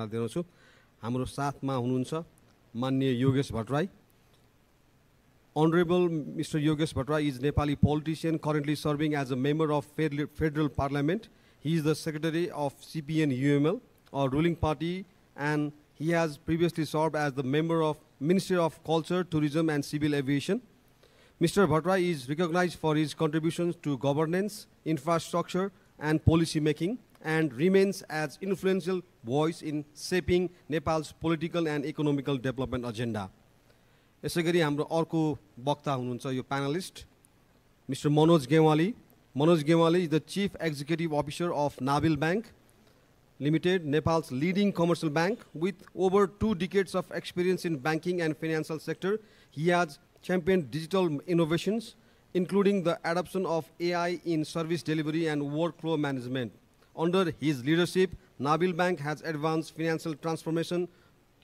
दिन्छु हाम्रो साथमा हुनुहुन्छ माननीय Yogesh Bhattarai. Honorable Mr. Yogesh Bhattrai is Nepali politician currently serving as a member of Federal Parliament. He is the secretary of CPN UML, a ruling party, and he has previously served as the member of Ministry of Culture, Tourism and Civil Aviation. Mr. Bhattrai is recognized for his contributions to governance, infrastructure and policy making, and remains as influential voice in shaping Nepal's political and economical development agenda. यसैगरी हाम्रो अर्को वक्ता हुनुहुन्छ यो panelist mister Manoj Gewali. Manoj Gewali is the Chief Executive Officer of Nabil Bank Limited, Nepal's leading commercial bank. With over 2 decades of experience in banking and financial sector, he has championed digital innovations, including the adoption of AI in service delivery and workflow management. Under his leadership, Nabil Bank has advanced financial transformation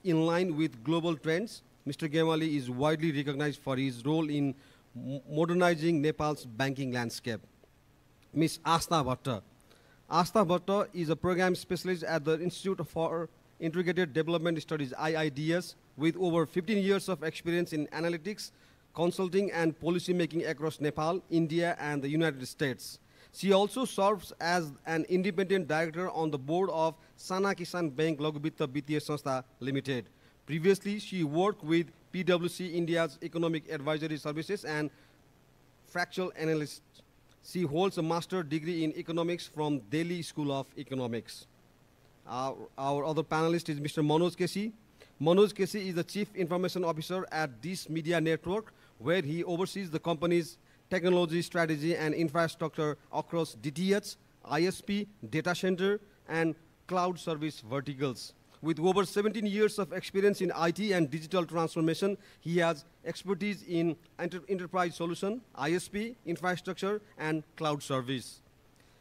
in line with global trends. Mr. Gewali is widely recognized for his role in modernizing Nepal's banking landscape. Ms. Astha Bhatta. Astha Bhatta is a program specialist at the Institute for Integrated Development Studies, IIDS, with over 15 years of experience in analytics, consulting, and policy making across Nepal, India, and the United States. She also serves as an independent director on the board of Sana Kisan Bank Lagu Vitta Vittiya Sanstha Limited. Previously, she worked with PwC India's Economic Advisory Services and Fractal Analyst. She holds a master's degree in economics from Delhi School of Economics. Our other panelist is Mr. Manoj Kesi. Manoj Kesi is the Chief Information Officer at Dish Media Network, where he oversees the company's technology strategy and infrastructure across DTH, ISP, data center, and cloud service verticals. With over 17 years of experience in IT and digital transformation, he has expertise in enterprise solution, ISP, infrastructure, and cloud service.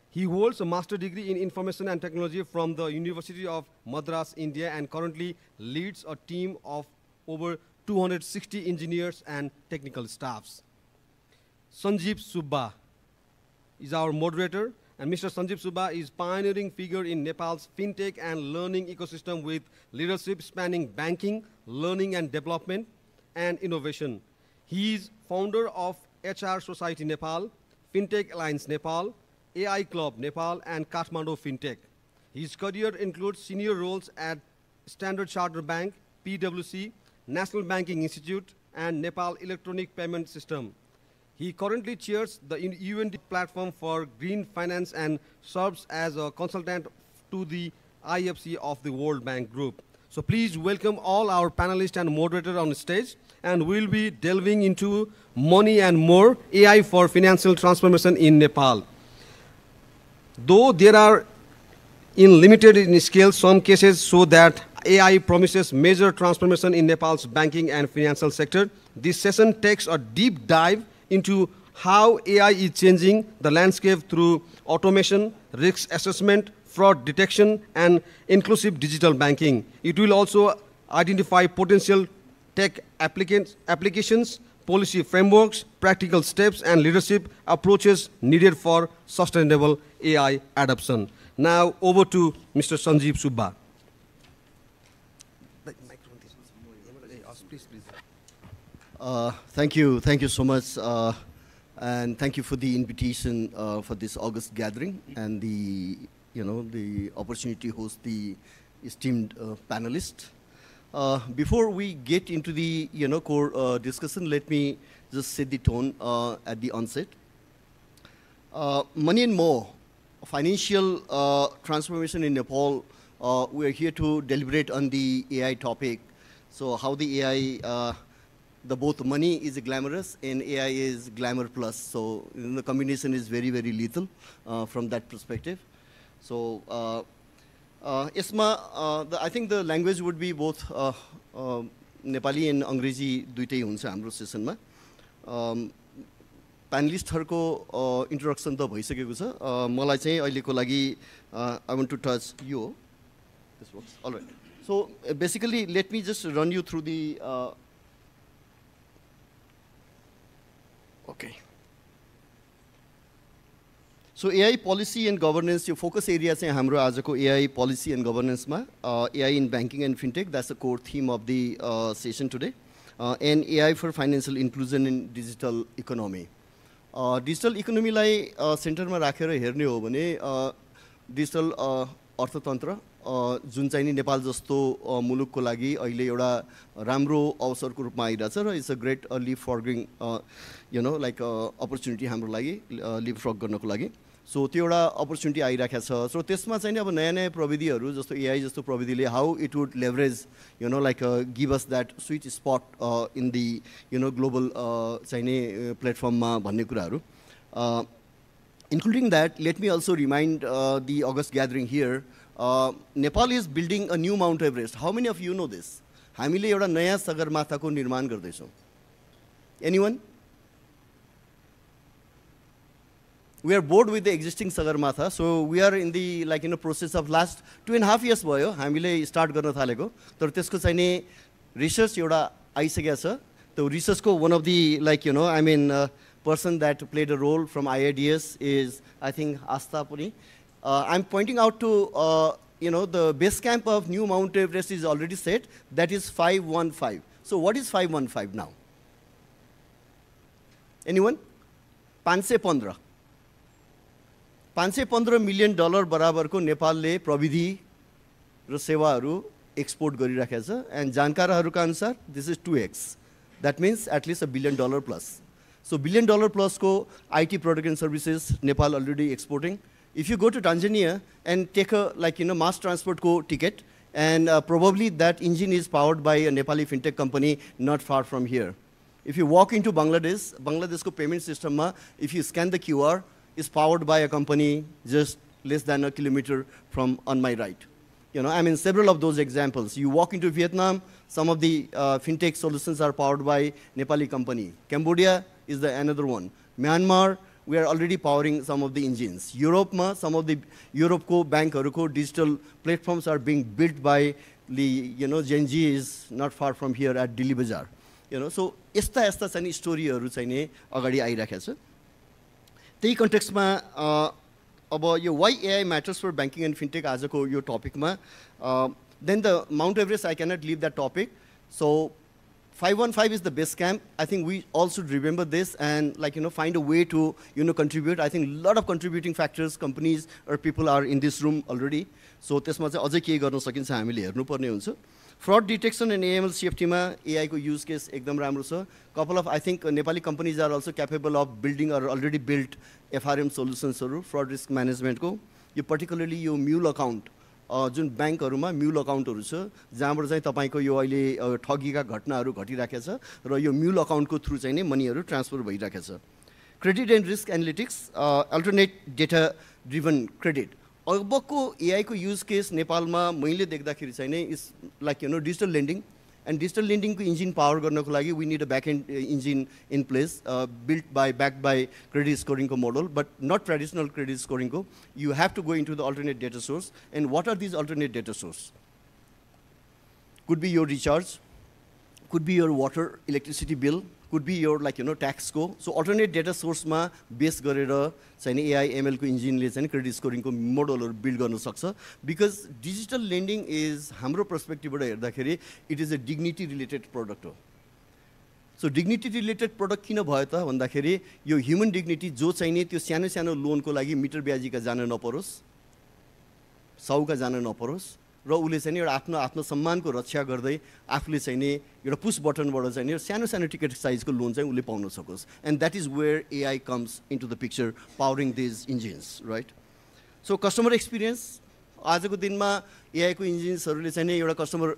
He holds a master's degree in information and technology from the University of Madras, India, and currently leads a team of over 260 engineers and technical staffs. Sanjeev Subba is our moderator. And Mr. Sanjeev Subba is pioneering figure in Nepal's fintech and learning ecosystem with leadership spanning banking, learning and development, and innovation. He is founder of HR Society Nepal, Fintech Alliance Nepal, AI Club Nepal, and Kathmandu Fintech. His career includes senior roles at Standard Chartered Bank, PwC, National Banking Institute, and Nepal Electronic Payment System. He currently chairs the UND platform for green finance and serves as a consultant to the IFC of the World Bank Group. So please welcome all our panelists and moderators on the stage, and we'll be delving into money and more, AI for financial transformation in Nepal. Though there are limited in scale, some cases show that AI promises major transformation in Nepal's banking and financial sector. This session takes a deep dive into how AI is changing the landscape through automation, risk assessment, fraud detection, and inclusive digital banking. It will also identify potential tech applications, policy frameworks, practical steps, and leadership approaches needed for sustainable AI adoption. Now, over to Mr. Sanjeev Subba. Thank you so much, and thank you for the invitation for this August gathering and the opportunity to host the esteemed panelists. Before we get into the core discussion, let me just set the tone at the onset. Money and more, financial transformation in Nepal. We are here to deliberate on the AI topic. So how the AI both money is glamorous and AI is glamour plus. So the combination is very, very lethal from that perspective. So I think the language would be both Nepali and Angrezi duitai huncha hamro session ma. Panelist harko introduction ta bhaisakeko cha. Malai चाहिँ अहिलेको लागि I want to touch you. This works. All right. So basically, let me just run you through the okay. So AI policy and governance, your focus area चाहिँ हाम्रो आजको AI policy and governance मा AI in banking and fintech, that's the core theme of the session today. And AI for financial inclusion in digital economy. Digital economy लाई center मा राखेर हेर्ने हो भने digital अर्थतन्त्र जुन चाहिँ नि नेपाल जस्तो मुलुकको लागि अहिले एउटा राम्रो अवसरको रूपमा आइरहेछ र it's a great leap forging you know like opportunity हाम्रो लागि लिप फ्रग गर्नको लागि सो त्यो एउटा अपर्च्युनिटी आइराखेको छ सो त्यसमा चाहिँ अब नयाँ नयाँ प्रविधिहरू जस्तो एआई जस्तो प्रविधिले how it would leverage you know like give us that sweet spot in the you know global चाहिँ नि प्लेटफर्ममा भन्ने कुराहरू including that, let me also remind the August gathering here, Nepal is building a new Mount Everest. How many of you know this? हामीले एउटा नयाँ सगरमाथाको निर्माण गर्दैछौँ. Anyone? We are bored with the existing Sagarmatha, so we are in the process of last 2.5 years भयो हामीले start गर्न थालेको. तर त्यसको चाहिँ नि research एउटा आइसकेको छ. त्यो research को one of the person that played a role from IIDS is, I think, Asta Puri. I'm pointing out to, the base camp of New Mount Everest is already set. That is 515. So what is 515 now? Anyone? $515 million बराबरको नेपालले प्रविधि र सेवाहरू export गरिराखेको छ and जानकारहरूका अनुसार this is 2x. That means at least $1 billion plus. So $1 billion plus ko IT product and services Nepal already exporting. If you go to Tanzania and take a mass transport ko ticket, and probably that engine is powered by a Nepali fintech company not far from here. If you walk into Bangladesh ko payment system ma, if you scan the QR, is powered by a company just less than a kilometer from on my right. Several of those examples. You walk into Vietnam, some of the fintech solutions are powered by Nepali company. Cambodia is the another one. Myanmar, we are already powering some of the engines. Europe, some of the Europe ko bank ko digital platforms are being built by the Gen Z is not far from here at Dili Bazaar. So esta chani story haru chaine agadi airaखेको छ. त्यही context मा why AI matters for banking and fintech as a topic ma. Then the Mount Everest, I cannot leave that topic. So 515 is the base camp. I think we all should remember this and find a way to contribute. I think a lot of contributing factors, companies or people are in this room already. So त्यसमा चाहिँ अझै के गर्न सकिन्छ हामीले हेर्नुपर्ने हुन्छ. Fraud detection and AML CFT ma AI ko use case ekdam राम्रो छ. Couple of I think Nepali companies are also capable of building or already built FRM solutions haru fraud risk management ko. यो particularly यो mule account जुन ब्याङ्कहरुमा म्युल अकाउन्टहरु छ जहाँबाट चाहिँ तपाईको यो अहिले ठगीका घटनाहरु घटिराखेको छ र यो म्युल अकाउन्टको थ्रु चाहिँ नै मनीहरु ट्रान्सफर भइराखेको छ. Credit and risk analytics alternate data driven credit अबको एआई को युज केस नेपालमा मैले देख्दाखेरि चाहिँ नै is digital lending and digital lending ko engine power garnako lagi we need a back end engine in place backed by credit scoring ko model, but not traditional credit scoring ko. You have to go into the alternate data source. And what are these alternate data sources? Could be your recharge, could be your water electricity bill, could be your tax ko. So alternate data source ma base garera chaini AI ML ko engine le chaini credit scoring ko model or build garnu सक्छ. Because digital lending is हाम्रो perspective बाट हेर्दाखेरि it is a dignity related product हो. So dignity related product किन भयो त भन्दाखेरि यो human dignity जो चाहिने त्यो सानो सानो लोन को लागि मिटर ब्याजीका जान नपरोस्, सौका जान नपरोस् र उले चाहिँ एउटा आफ्नो सम्मानको रक्षा गर्दै आफूले चाहिँ नि एउटा पुश बटनबाट चाहिँ नि सानो सानो टिकट साइजको लोन चाहिँ उले पाउन सकोस्. And that is where AI comes into the picture, powering these engines, right? So customer experience आजको दिनमा AI को इन्जिन्सहरुले चाहिँ नि एउटा कस्टमर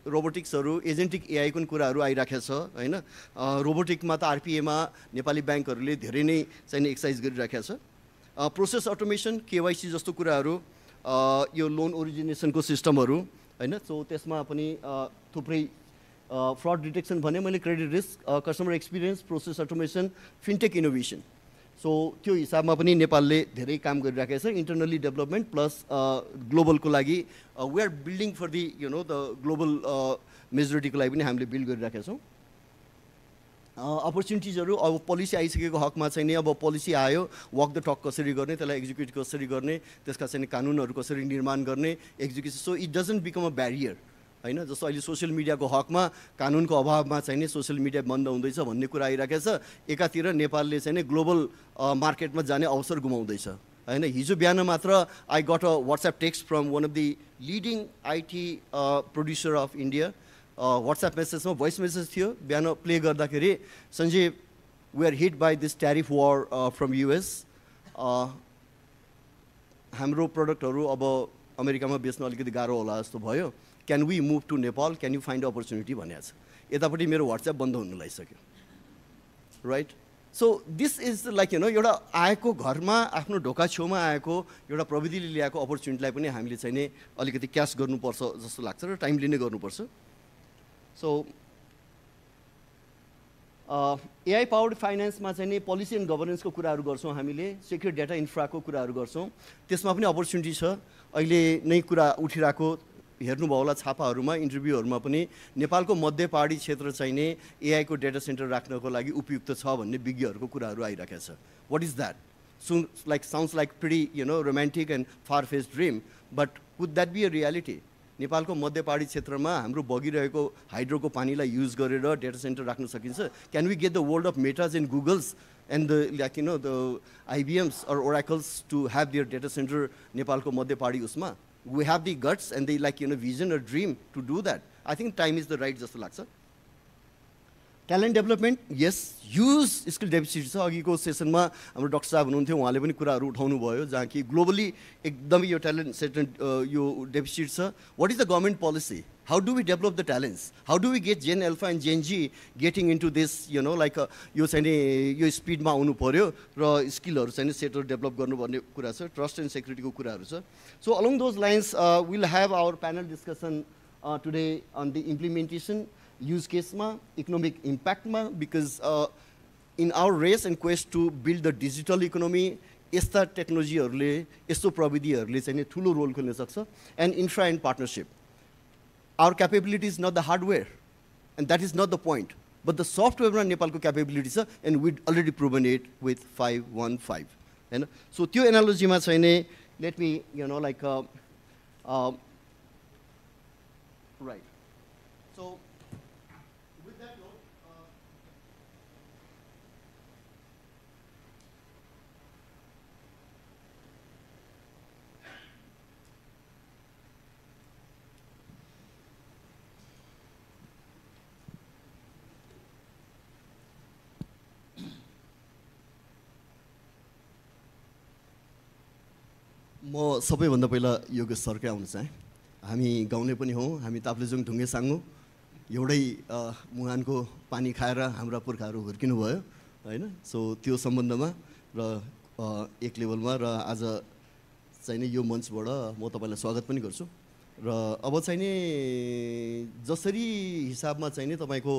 रोबोटिक्सहरु एजेन्टिक AI को कुराहरु आइराखेको छ हैन. रोबोटिकमा त RPA मा नेपाली बैंकहरुले धेरै नै चाहिँ नि एक्सरसाइज गरिराखेको छ. प्रोसेस अटोमेसन KYC जस्तो कुराहरु यो लोन ओरिजिनेसनको सिस्टमहरु हैन. सो त्यसमा पनि थुप्रै फ्रड डिटेक्सन भने मैले credit risk customer experience process automation fintech innovation so त्यो हिसाबमा पनि नेपालले धेरै काम गरिराखेको छ. इन्टरनली डेभलपमेन्ट प्लस ग्लोबलको लागि we are building for the the global मेजोरिटीको लागि पनि हामीले बिल्ड गरिराखेका छौं. अपर्च्युनिटिजहरू अब पोलिसी आइसकेको हकमा चाहिँ नि अब पोलिसी आयो वक द टक कसरी गर्ने त्यसलाई एक्जिक्युट कसरी गर्ने त्यसका चाहिँ कानुनहरू कसरी निर्माण गर्ने execution so it doesn't become a barrier हैन जस्तो अहिले सोसियल मिडियाको हकमा कानुनको अभावमा चाहिँ नि सोसियल मिडिया बन्द हुँदैछ भन्ने कुरा आइराखेको छ एकातिर नेपालले चाहिँ नि ग्लोबल मार्केटमा जाने अवसर गुमाउँदैछ हैन हिजो बिहान मात्र I got a WhatsApp text from one of the leading IT producer of India WhatsApp मेसेजमा भोइस मेसेज थियो बिहान प्ले गर्दाखेरि Sanjay we are hit by this tariff war from US हाम्रो प्रडक्टहरू अब अमेरिकामा बेच्न अलिकति गाह्रो होला जस्तो भयो can we move to Nepal can you find opportunity भनेको छ यतापट्टि मेरो व्हाट्सएप बन्द हुन लागिसक्यो right so this is like एउटा आएको घरमा आफ्नो ढोका छेउमा आएको एउटा प्रविधिले ल्याएको अपर्च्युनिटीलाई पनि हामीले चाहिँ नि अलिकति क्याच गर्नुपर्छ जस्तो लाग्छ र टाइमली नै गर्नुपर्छ सो एआई पावर्ड फाइनेन्समा चाहिँ नि पोलिसी एन्ड गभर्नेन्सको कुराहरू गर्छौँ हामीले सेक्युर डेटा इन्फ्राको कुराहरू गर्छौँ त्यसमा पनि अपर्च्युनिटी छ अहिले नै कुरा उठिरहेको हेर्नुभयो होला छापाहरूमा इन्टरभ्यूहरूमा पनि नेपालको मध्य पहाडी क्षेत्र चाहिँ नि एआईको डेटा सेन्टर राख्नको लागि उपयुक्त छ भन्ने विज्ञहरूको कुराहरू आइरहेको छ what is that sounds like pretty romantic and far fetched dream but would that be a reality नेपालको मध्य पहाडी क्षेत्रमा हाम्रो बगिरहेको हाइड्रोको पानीलाई युज गरेर डेटा सेन्टर राख्न सकिन्छ can we get the world of Metas and Googles and the the IBMs or Oracles to have their data center नेपालको मध्य पहाडी उसमा we have the guts and the vision or dream to do that. I think time is the right जस्तो लाग्छ talent development यस huge skill deficit छ अघिको सेसनमा हाम्रो doctor साहब हुनुहुन्थ्यो उहाँले पनि कुराहरू उठाउनु भयो जहाँ कि ग्लोबली एकदमै यो ट्यालेन्ट सेट यो डेफिसिट छ what is the government policy how do we develop the talents how do we get Gen Alpha and Gen Z getting into this like यो चाहिँ नि यो स्पिडमा आउनु पऱ्यो र स्किलहरू चाहिँ नि सेटल डेभलप गर्नुपर्ने कुरा छ ट्रस्ट एन्ड सेक्युरिटीको कुराहरू छ so along those lines will have our panel discussion today on the implementation use case ma economic impact ma because in our race and quest to build the digital economy यस्ता टेक्नोलोजीहरूले यस्तो प्रविधिहरूले चाहिँ नि ठुलो role खेल्न सक्छ and infra and partnership our capability is not the hardware and that is not the point but the software ma नेपालको capability छ and we already proven it with 515 हैन so त्यो analogy मा चाहिँ नि let me like right so म सबैभन्दा पहिला योगेश सरकै आउन चाहेँ हामी गाउँले पनि हौँ हामी ताप्लेजुङ ढुङ्गे साङ्गो एउटै मुहानको पानी खाएर हाम्रा पुर्खाहरू हुर्किनु भयो हैन सो त्यो सम्बन्धमा र एक लेभलमा र आज चाहिँ नि यो मञ्चबाट म तपाईँलाई स्वागत पनि गर्छु र अब चाहिँ नि जसरी हिसाबमा चाहिँ नि तपाईँको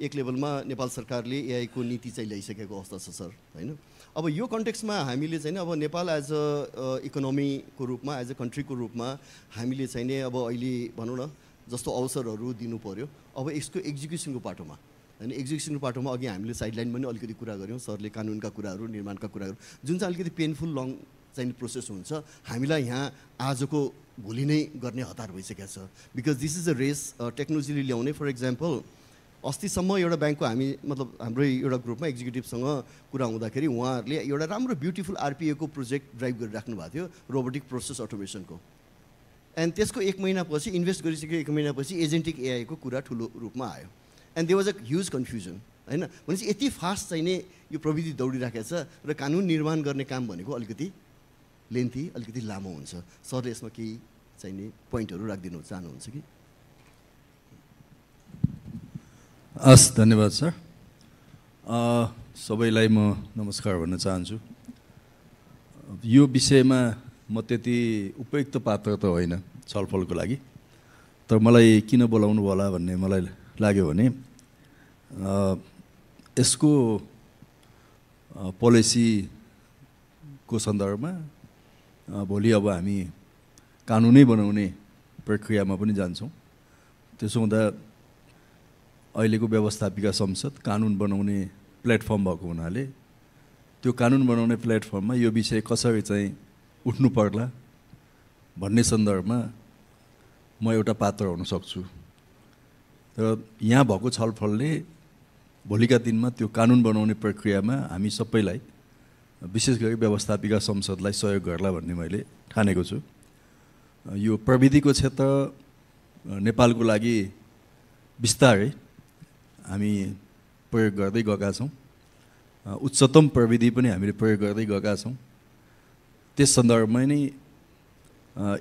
एक लेभलमा नेपाल सरकारले एआईको नीति चाहिँ ल्याइसकेको अवस्था छ सर हैन अब यो कन्टेक्स्टमा हामीले चाहिँ अब नेपाल एज अ इकोनोमीको रूपमा एज अ कन्ट्रीको रूपमा हामीले चाहिँ नि अब अहिले भनौँ न जस्तो अवसरहरू दिनु पर्यो अब यसको एक्जिक्युसनको पाटोमा हैन एक्जिक्युसनको पाटोमा अघि हामीले साइडलाइन पनि अलिकति कुरा गऱ्यौँ सरले कानुनका कुराहरू निर्माणका कुराहरू जुन चाहिँ अलिकति पेनफुल लङ चाहिँ प्रोसेस हुन्छ हामीलाई यहाँ आजको भोलि नै गर्ने हतार भइसकेको छ because this is a race टेक्नोलोजीले ल्याउने फर इक्जाम्पल अस्तिसम्म एउटा ब्याङ्कको हामी मतलब हाम्रै एउटा ग्रुपमा एक्जिक्युटिभसँग कुरा हुँदाखेरि उहाँहरूले एउटा राम्रो ब्युटिफुल आरपिएको प्रोजेक्ट ड्राइभ गरिराख्नु भएको थियो रोबोटिक प्रोसेस अटोमेसनको एन्ड त्यसको 1 महिनापछि इन्भेस्ट गरिसक्यो 1 महिनापछि एजेन्टिक एआईको कुरा ठुलो रूपमा आयो and there was a huge confusion हैन भनेपछि यति फास्ट चाहिँ नै यो प्रविधि दौडिराखेको छ र कानुन निर्माण गर्ने काम भनेको अलिकति लेन्थी अलिकति लामो हुन्छ सरले यसमा केही चाहिँ नि पोइन्टहरू राखिदिनु चाहनुहुन्छ कि हस् धन्यवाद सर सबैलाई म नमस्कार भन्न चाहन्छु यो विषयमा म त्यति उपयुक्त पात्र त होइन छलफलको लागि तर मलाई किन बोलाउनु होला भन्ने मलाई लाग्यो भने यसको पोलिसीको सन्दर्भमा भोलि अब हामी कानुनै बनाउने प्रक्रियामा पनि जान्छौँ त्यसो हुँदा अहिलेको व्यवस्थापिका संसद कानुन बनाउने प्लेटफर्म भएको हुनाले त्यो कानुन बनाउने प्लेटफर्ममा यो विषय कसरी चाहिँ उठ्नु पर्ला भन्ने सन्दर्भमा म एउटा पात्र हुन सक्छु। र यहाँ भएको छलफलले भोलिका दिनमा त्यो कानुन बनाउने प्रक्रियामा हामी सबैलाई विशेष गरी व्यवस्थापिका संसदलाई सहयोग गर्ला भन्ने मैले ठानेको छु। यो प्रविधिको क्षेत्र नेपालको लागि बिस्तारै हामी प्रयोग गर्दै गएका छौँ। उच्चतम प्रविधि पनि हामीले प्रयोग गर्दै गएका छौँ। त्यस सन्दर्भमा नै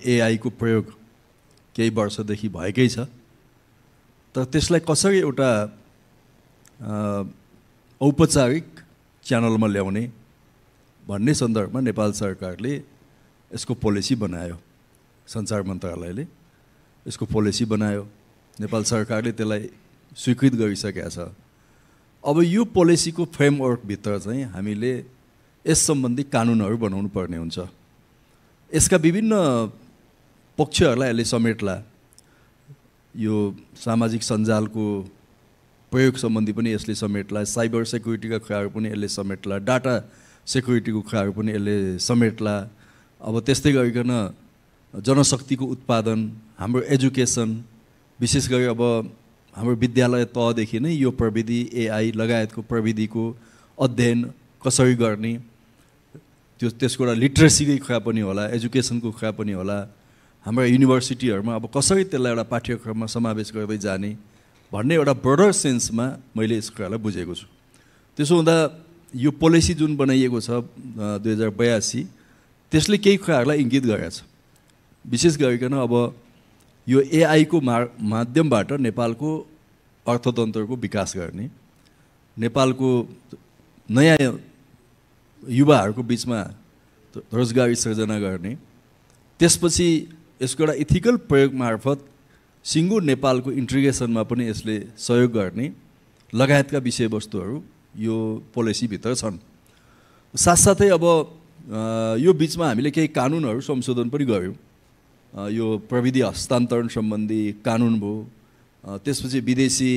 एआईको प्रयोग केही वर्षदेखि भएकै छ। तर त्यसलाई कसरी एउटा औपचारिक च्यानलमा ल्याउने भन्ने सन्दर्भमा नेपाल सरकारले यसको पोलिसी बनायो। सञ्चार मन्त्रालयले यसको पोलिसी बनायो। नेपाल सरकारले त्यसलाई स्वीकृत गरिसकेका छ। अब यो पोलिसीको फ्रेमवर्कभित्र चाहिँ हामीले यस सम्बन्धी कानुनहरू बनाउनु पर्ने हुन्छ। यसका विभिन्न पक्षहरूलाई यसले समेट्ला। यो सामाजिक सञ्जालको प्रयोग सम्बन्धी पनि यसले समेट्ला, साइबर सेक्युरिटीका कुराहरू पनि यसले समेट्ला, डाटा सेक्युरिटीको कुराहरू पनि यसले समेट्ला। अब त्यस्तै गरिकन जनशक्तिको उत्पादन, हाम्रो एजुकेसन, विशेष गरी अब हाम्रो विद्यालय तहदेखि नै यो प्रविधि एआई लगायतको प्रविधिको अध्ययन कसरी गर्ने, त्यसको एउटा लिट्रेसीकै कुरा पनि होला, एजुकेसनको कुरा पनि होला। हाम्रो युनिभर्सिटीहरूमा अब कसरी त्यसलाई एउटा पाठ्यक्रममा समावेश गर्दै जाने भन्ने एउटा ब्रोडर सेन्समा मैले यस कुरालाई बुझेको छु। त्यसो हुँदा यो पोलिसी जुन बनाइएको छ 2082 त्यसले केही कुराहरूलाई इङ्गित गरेको छ। विशेष गरिकन अब यो एआईको माध्यमबाट नेपालको अर्थतन्त्रको विकास गर्ने, नेपालको नयाँ युवाहरूको बिचमा रोजगारी सृजना गर्ने, त्यसपछि यसको एउटा इथिकल प्रयोग मार्फत सिङ्गो नेपालको इन्टिग्रेसनमा पनि यसले सहयोग गर्ने लगायतका विषयवस्तुहरू यो पोलिसीभित्र छन्। साथसाथै अब यो बिचमा हामीले केही कानुनहरू संशोधन पनि गऱ्यौँ। यो प्रविधि हस्तान्तरण सम्बन्धी कानुन भयो, त्यसपछि विदेशी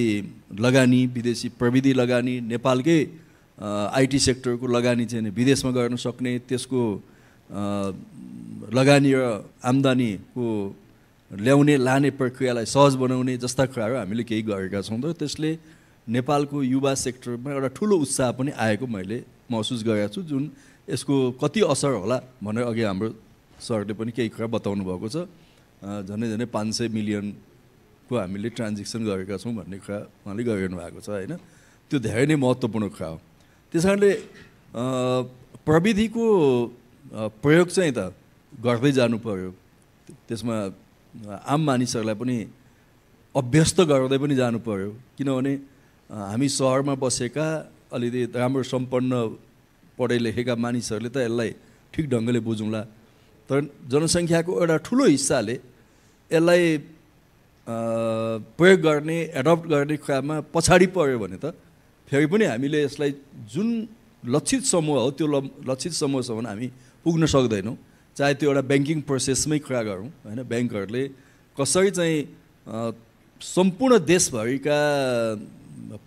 लगानी, विदेशी प्रविधि लगानी, नेपालकै आइटी सेक्टरको लगानी चाहिँ विदेशमा गर्न सक्ने, त्यसको लगानी र आम्दानीको ल्याउने लाने प्रक्रियालाई सहज बनाउने जस्ता कुराहरू हामीले केही गरेका छौँ। र त्यसले नेपालको युवा सेक्टरमा एउटा ठुलो उत्साह पनि आएको मैले महसुस गरेको छु, जुन यसको कति असर होला भनेर अघि हाम्रो सरले पनि केही कुरा बताउनु भएको छ। झन्डै 500 मिलियनको हामीले ट्रान्जेक्सन गरेका छौँ भन्ने कुरा उहाँले गरिरहनु भएको छ होइन। त्यो धेरै नै महत्त्वपूर्ण कुरा हो। त्यस कारणले प्रविधिको प्रयोग चाहिँ त गर्दै जानु पर्यो। त्यसमा आम मानिसहरूलाई पनि अभ्यस्त गराउँदै पनि जानु पर्यो। किनभने हामी सहरमा बसेका अलिकति राम्रो सम्पन्न पढे लेखेका मानिसहरूले त यसलाई ठिक ढङ्गले बुझौँला, तर जनसङ्ख्याको एउटा ठुलो हिस्साले यसलाई प्रयोग गर्ने, एडप्ट गर्ने कुरामा पछाडि पऱ्यो भने त फेरि पनि हामीले यसलाई जुन लक्षित समूह हो त्यो लक्षित समूहसम्म हामी पुग्न सक्दैनौँ। चाहे त्यो एउटा ब्याङ्किङ प्रोसेसमै कुरा गरौँ होइन, ब्याङ्कहरूले कसरी चाहिँ सम्पूर्ण देशभरिका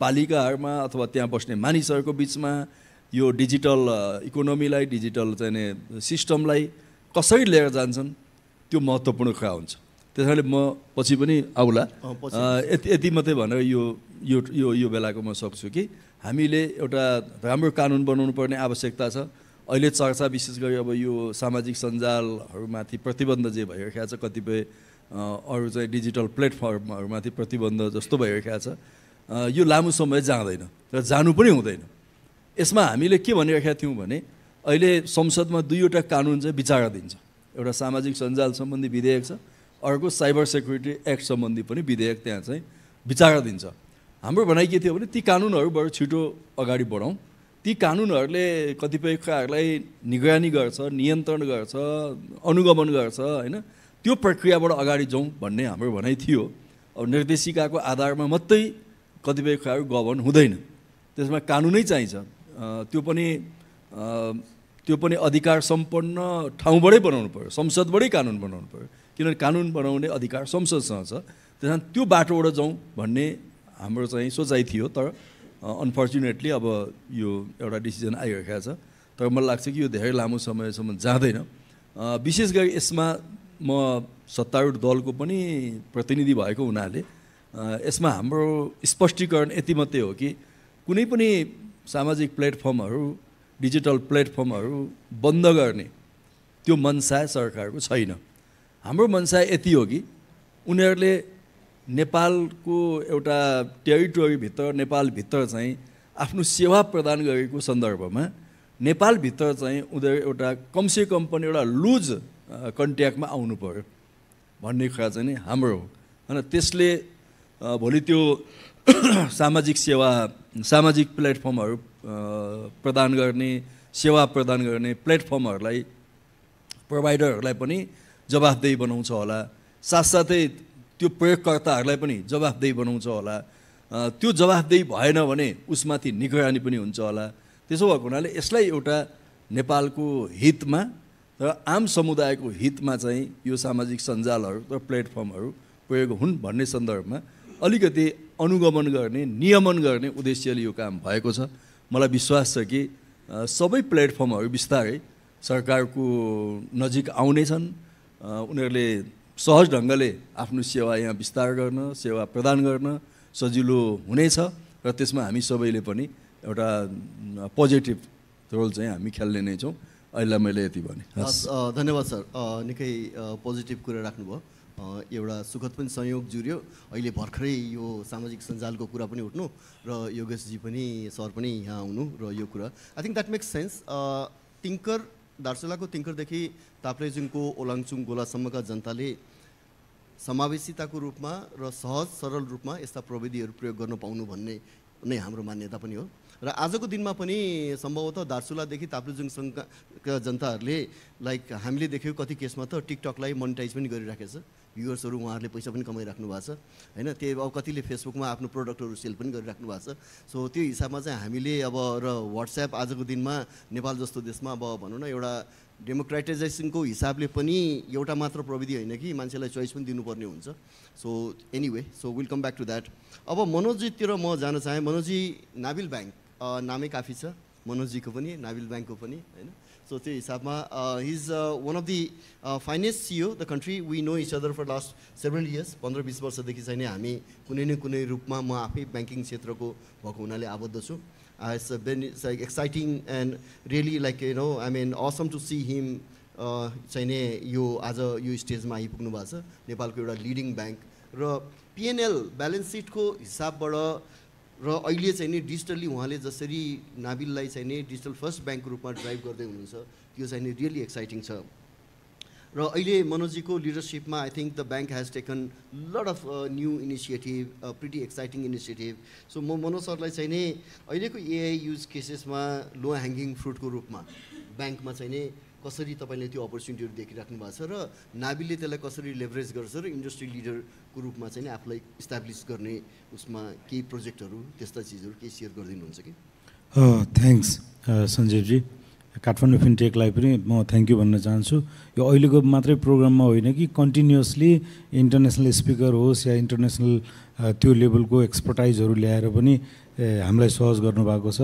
पालिकाहरूमा अथवा त्यहाँ बस्ने मानिसहरूको बिचमा यो डिजिटल इकोनोमीलाई, डिजिटल चाहिँ सिस्टमलाई कसरी लिएर जान्छन्, त्यो महत्त्वपूर्ण कुरा हुन्छ। त्यस कारणले म पछि पनि आउला, यति मात्रै भनेर यो बेलाको म सक्छु कि हामीले एउटा राम्रो कानुन बनाउनु पर्ने आवश्यकता छ। अहिले चर्चा विशेष गरी अब यो सामाजिक सञ्जालहरूमाथि प्रतिबन्ध जे भइरहेको छ, कतिपय अरू चाहिँ डिजिटल प्लेटफर्महरूमाथि प्रतिबन्ध जस्तो भइरहेको छ, यो लामो समय जाँदैन र जानु पनि हुँदैन। यसमा हामीले के भनिरहेका थियौँ भने अहिले संसदमा दुईवटा कानुन चाहिँ विचाराधीन छ। एउटा सामाजिक सञ्जाल सम्बन्धी विधेयक छ, अर्को साइबर सेक्युरिटी एक्ट सम्बन्धी पनि विधेयक त्यहाँ चाहिँ विचाराधीन छ। हाम्रो भनाइ के थियो भने ती कानुनहरू बरु छिटो अगाडि बढाउँ, ती कानुनहरूले कतिपय कुराहरूलाई निगरानी गर्छ, नियन्त्रण गर्छ, अनुगमन गर्छ होइन, त्यो प्रक्रियाबाट अगाडि जाउँ भन्ने हाम्रो भनाइ थियो। अब निर्देशिकाको आधारमा मात्रै कतिपय कुराहरू गभर्न हुँदैन, त्यसमा कानुनै चाहिन्छ। त्यो पनि अधिकार सम्पन्न ठाउँबाटै बनाउनु पर्यो, संसदबाटै कानुन बनाउनु पर्यो, किनभने कानुन बनाउने अधिकार संसदसँग छ। त्यस कारण त्यो बाटोबाट जाउँ भन्ने हाम्रो चाहिँ सोचाइ थियो, तर अनफर्चुनेटली अब यो एउटा डिसिजन आइरहेको छ। तर मलाई लाग्छ कि यो धेरै लामो समयसम्म जाँदैन। विशेष गरी यसमा म सत्तारूढ दलको पनि प्रतिनिधि भएको हुनाले यसमा हाम्रो स्पष्टीकरण यति मात्रै हो कि कुनै पनि सामाजिक प्लेटफर्महरू, डिजिटल प्लेटफर्महरू बन्द गर्ने त्यो मनसाय सरकारको छैन। हाम्रो मनसाय यति हो कि उनीहरूले नेपालको एउटा टेरिटोरीभित्र, नेपालभित्र चाहिँ आफ्नो सेवा प्रदान गरेको सन्दर्भमा नेपालभित्र चाहिँ उनीहरू एउटा कमसेकम पनि एउटा लुज कन्ट्याक्टमा आउनु पर्यो भन्ने कुरा चाहिँ नि हाम्रो हो। होइन, त्यसले भोलि त्यो सामाजिक सेवा, सामाजिक प्लेटफर्महरू प्रदान गर्ने, सेवा प्रदान गर्ने प्लेटफर्महरूलाई, प्रोभाइडरहरूलाई पनि जवाफदेही बनाउँछ होला। साथसाथै त्यो प्रयोगकर्ताहरूलाई पनि जवाफदेही बनाउँछ होला। त्यो जवाफदेही भएन भने उसमाथि निगरानी पनि हुन्छ होला। त्यसो भएको हुनाले यसलाई एउटा नेपालको हितमा र आम समुदायको हितमा चाहिँ यो सामाजिक सञ्जालहरू र प्लेटफर्महरू प्रयोग हुन् भन्ने सन्दर्भमा अलिकति अनुगमन गर्ने, नियमन गर्ने उद्देश्यले यो काम भएको छ। मलाई विश्वास छ कि सबै प्लेटफर्महरू बिस्तारै सरकारको नजिक आउनेछन्। उनीहरूले सहज ढङ्गले आफ्नो सेवा यहाँ विस्तार गर्न, सेवा प्रदान गर्न सजिलो हुनेछ र त्यसमा हामी सबैले पनि एउटा पोजिटिभ रोल चाहिँ हामी खेल्ने नै छौँ। अहिले मैले यति भने। धन्यवाद सर, निकै पोजिटिभ कुरा राख्नुभयो। एउटा सुखद पनि संयोग जुर्यो। अहिले भर्खरै यो सामाजिक सञ्जालको कुरा पनि उठ्नु र योगेशजी पनि, सर पनि यहाँ आउनु र यो कुरा I think that makes sense. Tinkar, दार्चुलाको तिङ्करदेखि ताप्लेजुङको ओलाङचुङ गोलासम्मका जनताले समावेशिताको रूपमा र सहज सरल रूपमा यस्ता प्रविधिहरू प्रयोग गर्न पाउनु भन्ने नै हाम्रो मान्यता पनि हो। र आजको दिनमा पनि सम्भवतः दार्चुलादेखि ताप्लेजुङसम्मका जनताहरूले लाइक हामीले देख्यौँ कति केसमा त टिकटकलाई मोनिटाइज पनि गरिराखेको छ। भ्युवर्सहरू उहाँहरूले पैसा पनि कमाइराख्नु भएको छ होइन। त्यो अब कतिले फेसबुकमा आफ्नो प्रडक्टहरू सेल पनि गरिराख्नु भएको छ। सो त्यो हिसाबमा चाहिँ हामीले अब र व्हाट्सएप आजको दिनमा नेपाल जस्तो देशमा अब भनौँ न एउटा डेमोक्रेटाइजेसनको हिसाबले पनि एउटा मात्र प्रविधि होइन कि मान्छेलाई चोइस पनि दिनुपर्ने हुन्छ। So anyway, so will come back to that. अब मनोजजीतिर म जान चाहेँ। मनोजजी, नाभिल ब्याङ्क नामै काफी छ, मनोजजीको पनि, नाभिल ब्याङ्कको पनि होइन। सो त्यो हिसाबमा he is one of the finest CEO the country. We know each other for last several years. 15-20 वर्षदेखि चाहिँ नै हामी कुनै न कुनै रूपमा, म आफै ब्याङ्किङ क्षेत्रको भएको हुनाले आबद्ध छु। It's been like exciting and really like I mean awesome to see him चाहिँ नि यो आज यो स्टेजमा आइपुग्नु भएको छ। नेपालको एउटा लिडिङ ब्याङ्क र पिएनएल ब्यालेन्स सिटको हिसाबबाट र अहिले चाहिँ नि डिजिटल्ली उहाँले जसरी नाभिललाई चाहिँ नि डिजिटल फर्स्ट ब्याङ्कको रूपमा ड्राइभ गर्दै हुनुहुन्छ, त्यो चाहिँ नि रियली एक्साइटिङ छ। र अहिले मनोजीको लिडरसिपमा I think the bank has taken lot of new initiative, pretty exciting initiative. So म मनोज सरलाई चाहिँ नि अहिलेको एआई युज केसेसमा लो ह्याङ्गिङ फ्रुटको रूपमा ब्याङ्कमा चाहिँ नि कसरी तपाईँले त्यो अपर्च्युनिटीहरू देखिराख्नु भएको छ र नाभिलले त्यसलाई कसरी लेभरेज गर्छ र इन्डस्ट्री लिडरको रूपमा चाहिँ नि आफूलाई इस्टाब्लिस गर्ने उसमा केही प्रोजेक्टहरू, त्यस्ता चिजहरू केही सेयर गरिदिनुहुन्छ कि? थ्याङ्क्स सञ्जीवजी। काठमाडौँ फिनटेकलाई पनि म थ्याङ्क यू भन्न चाहन्छु। यो अहिलेको मात्रै प्रोग्राममा होइन कि कन्टिन्युसली इन्टरनेसनल स्पिकर होस् या इन्टरनेसनल त्यो लेभलको एक्सपर्टाइजहरू ल्याएर पनि हामीलाई सहज गर्नुभएको छ।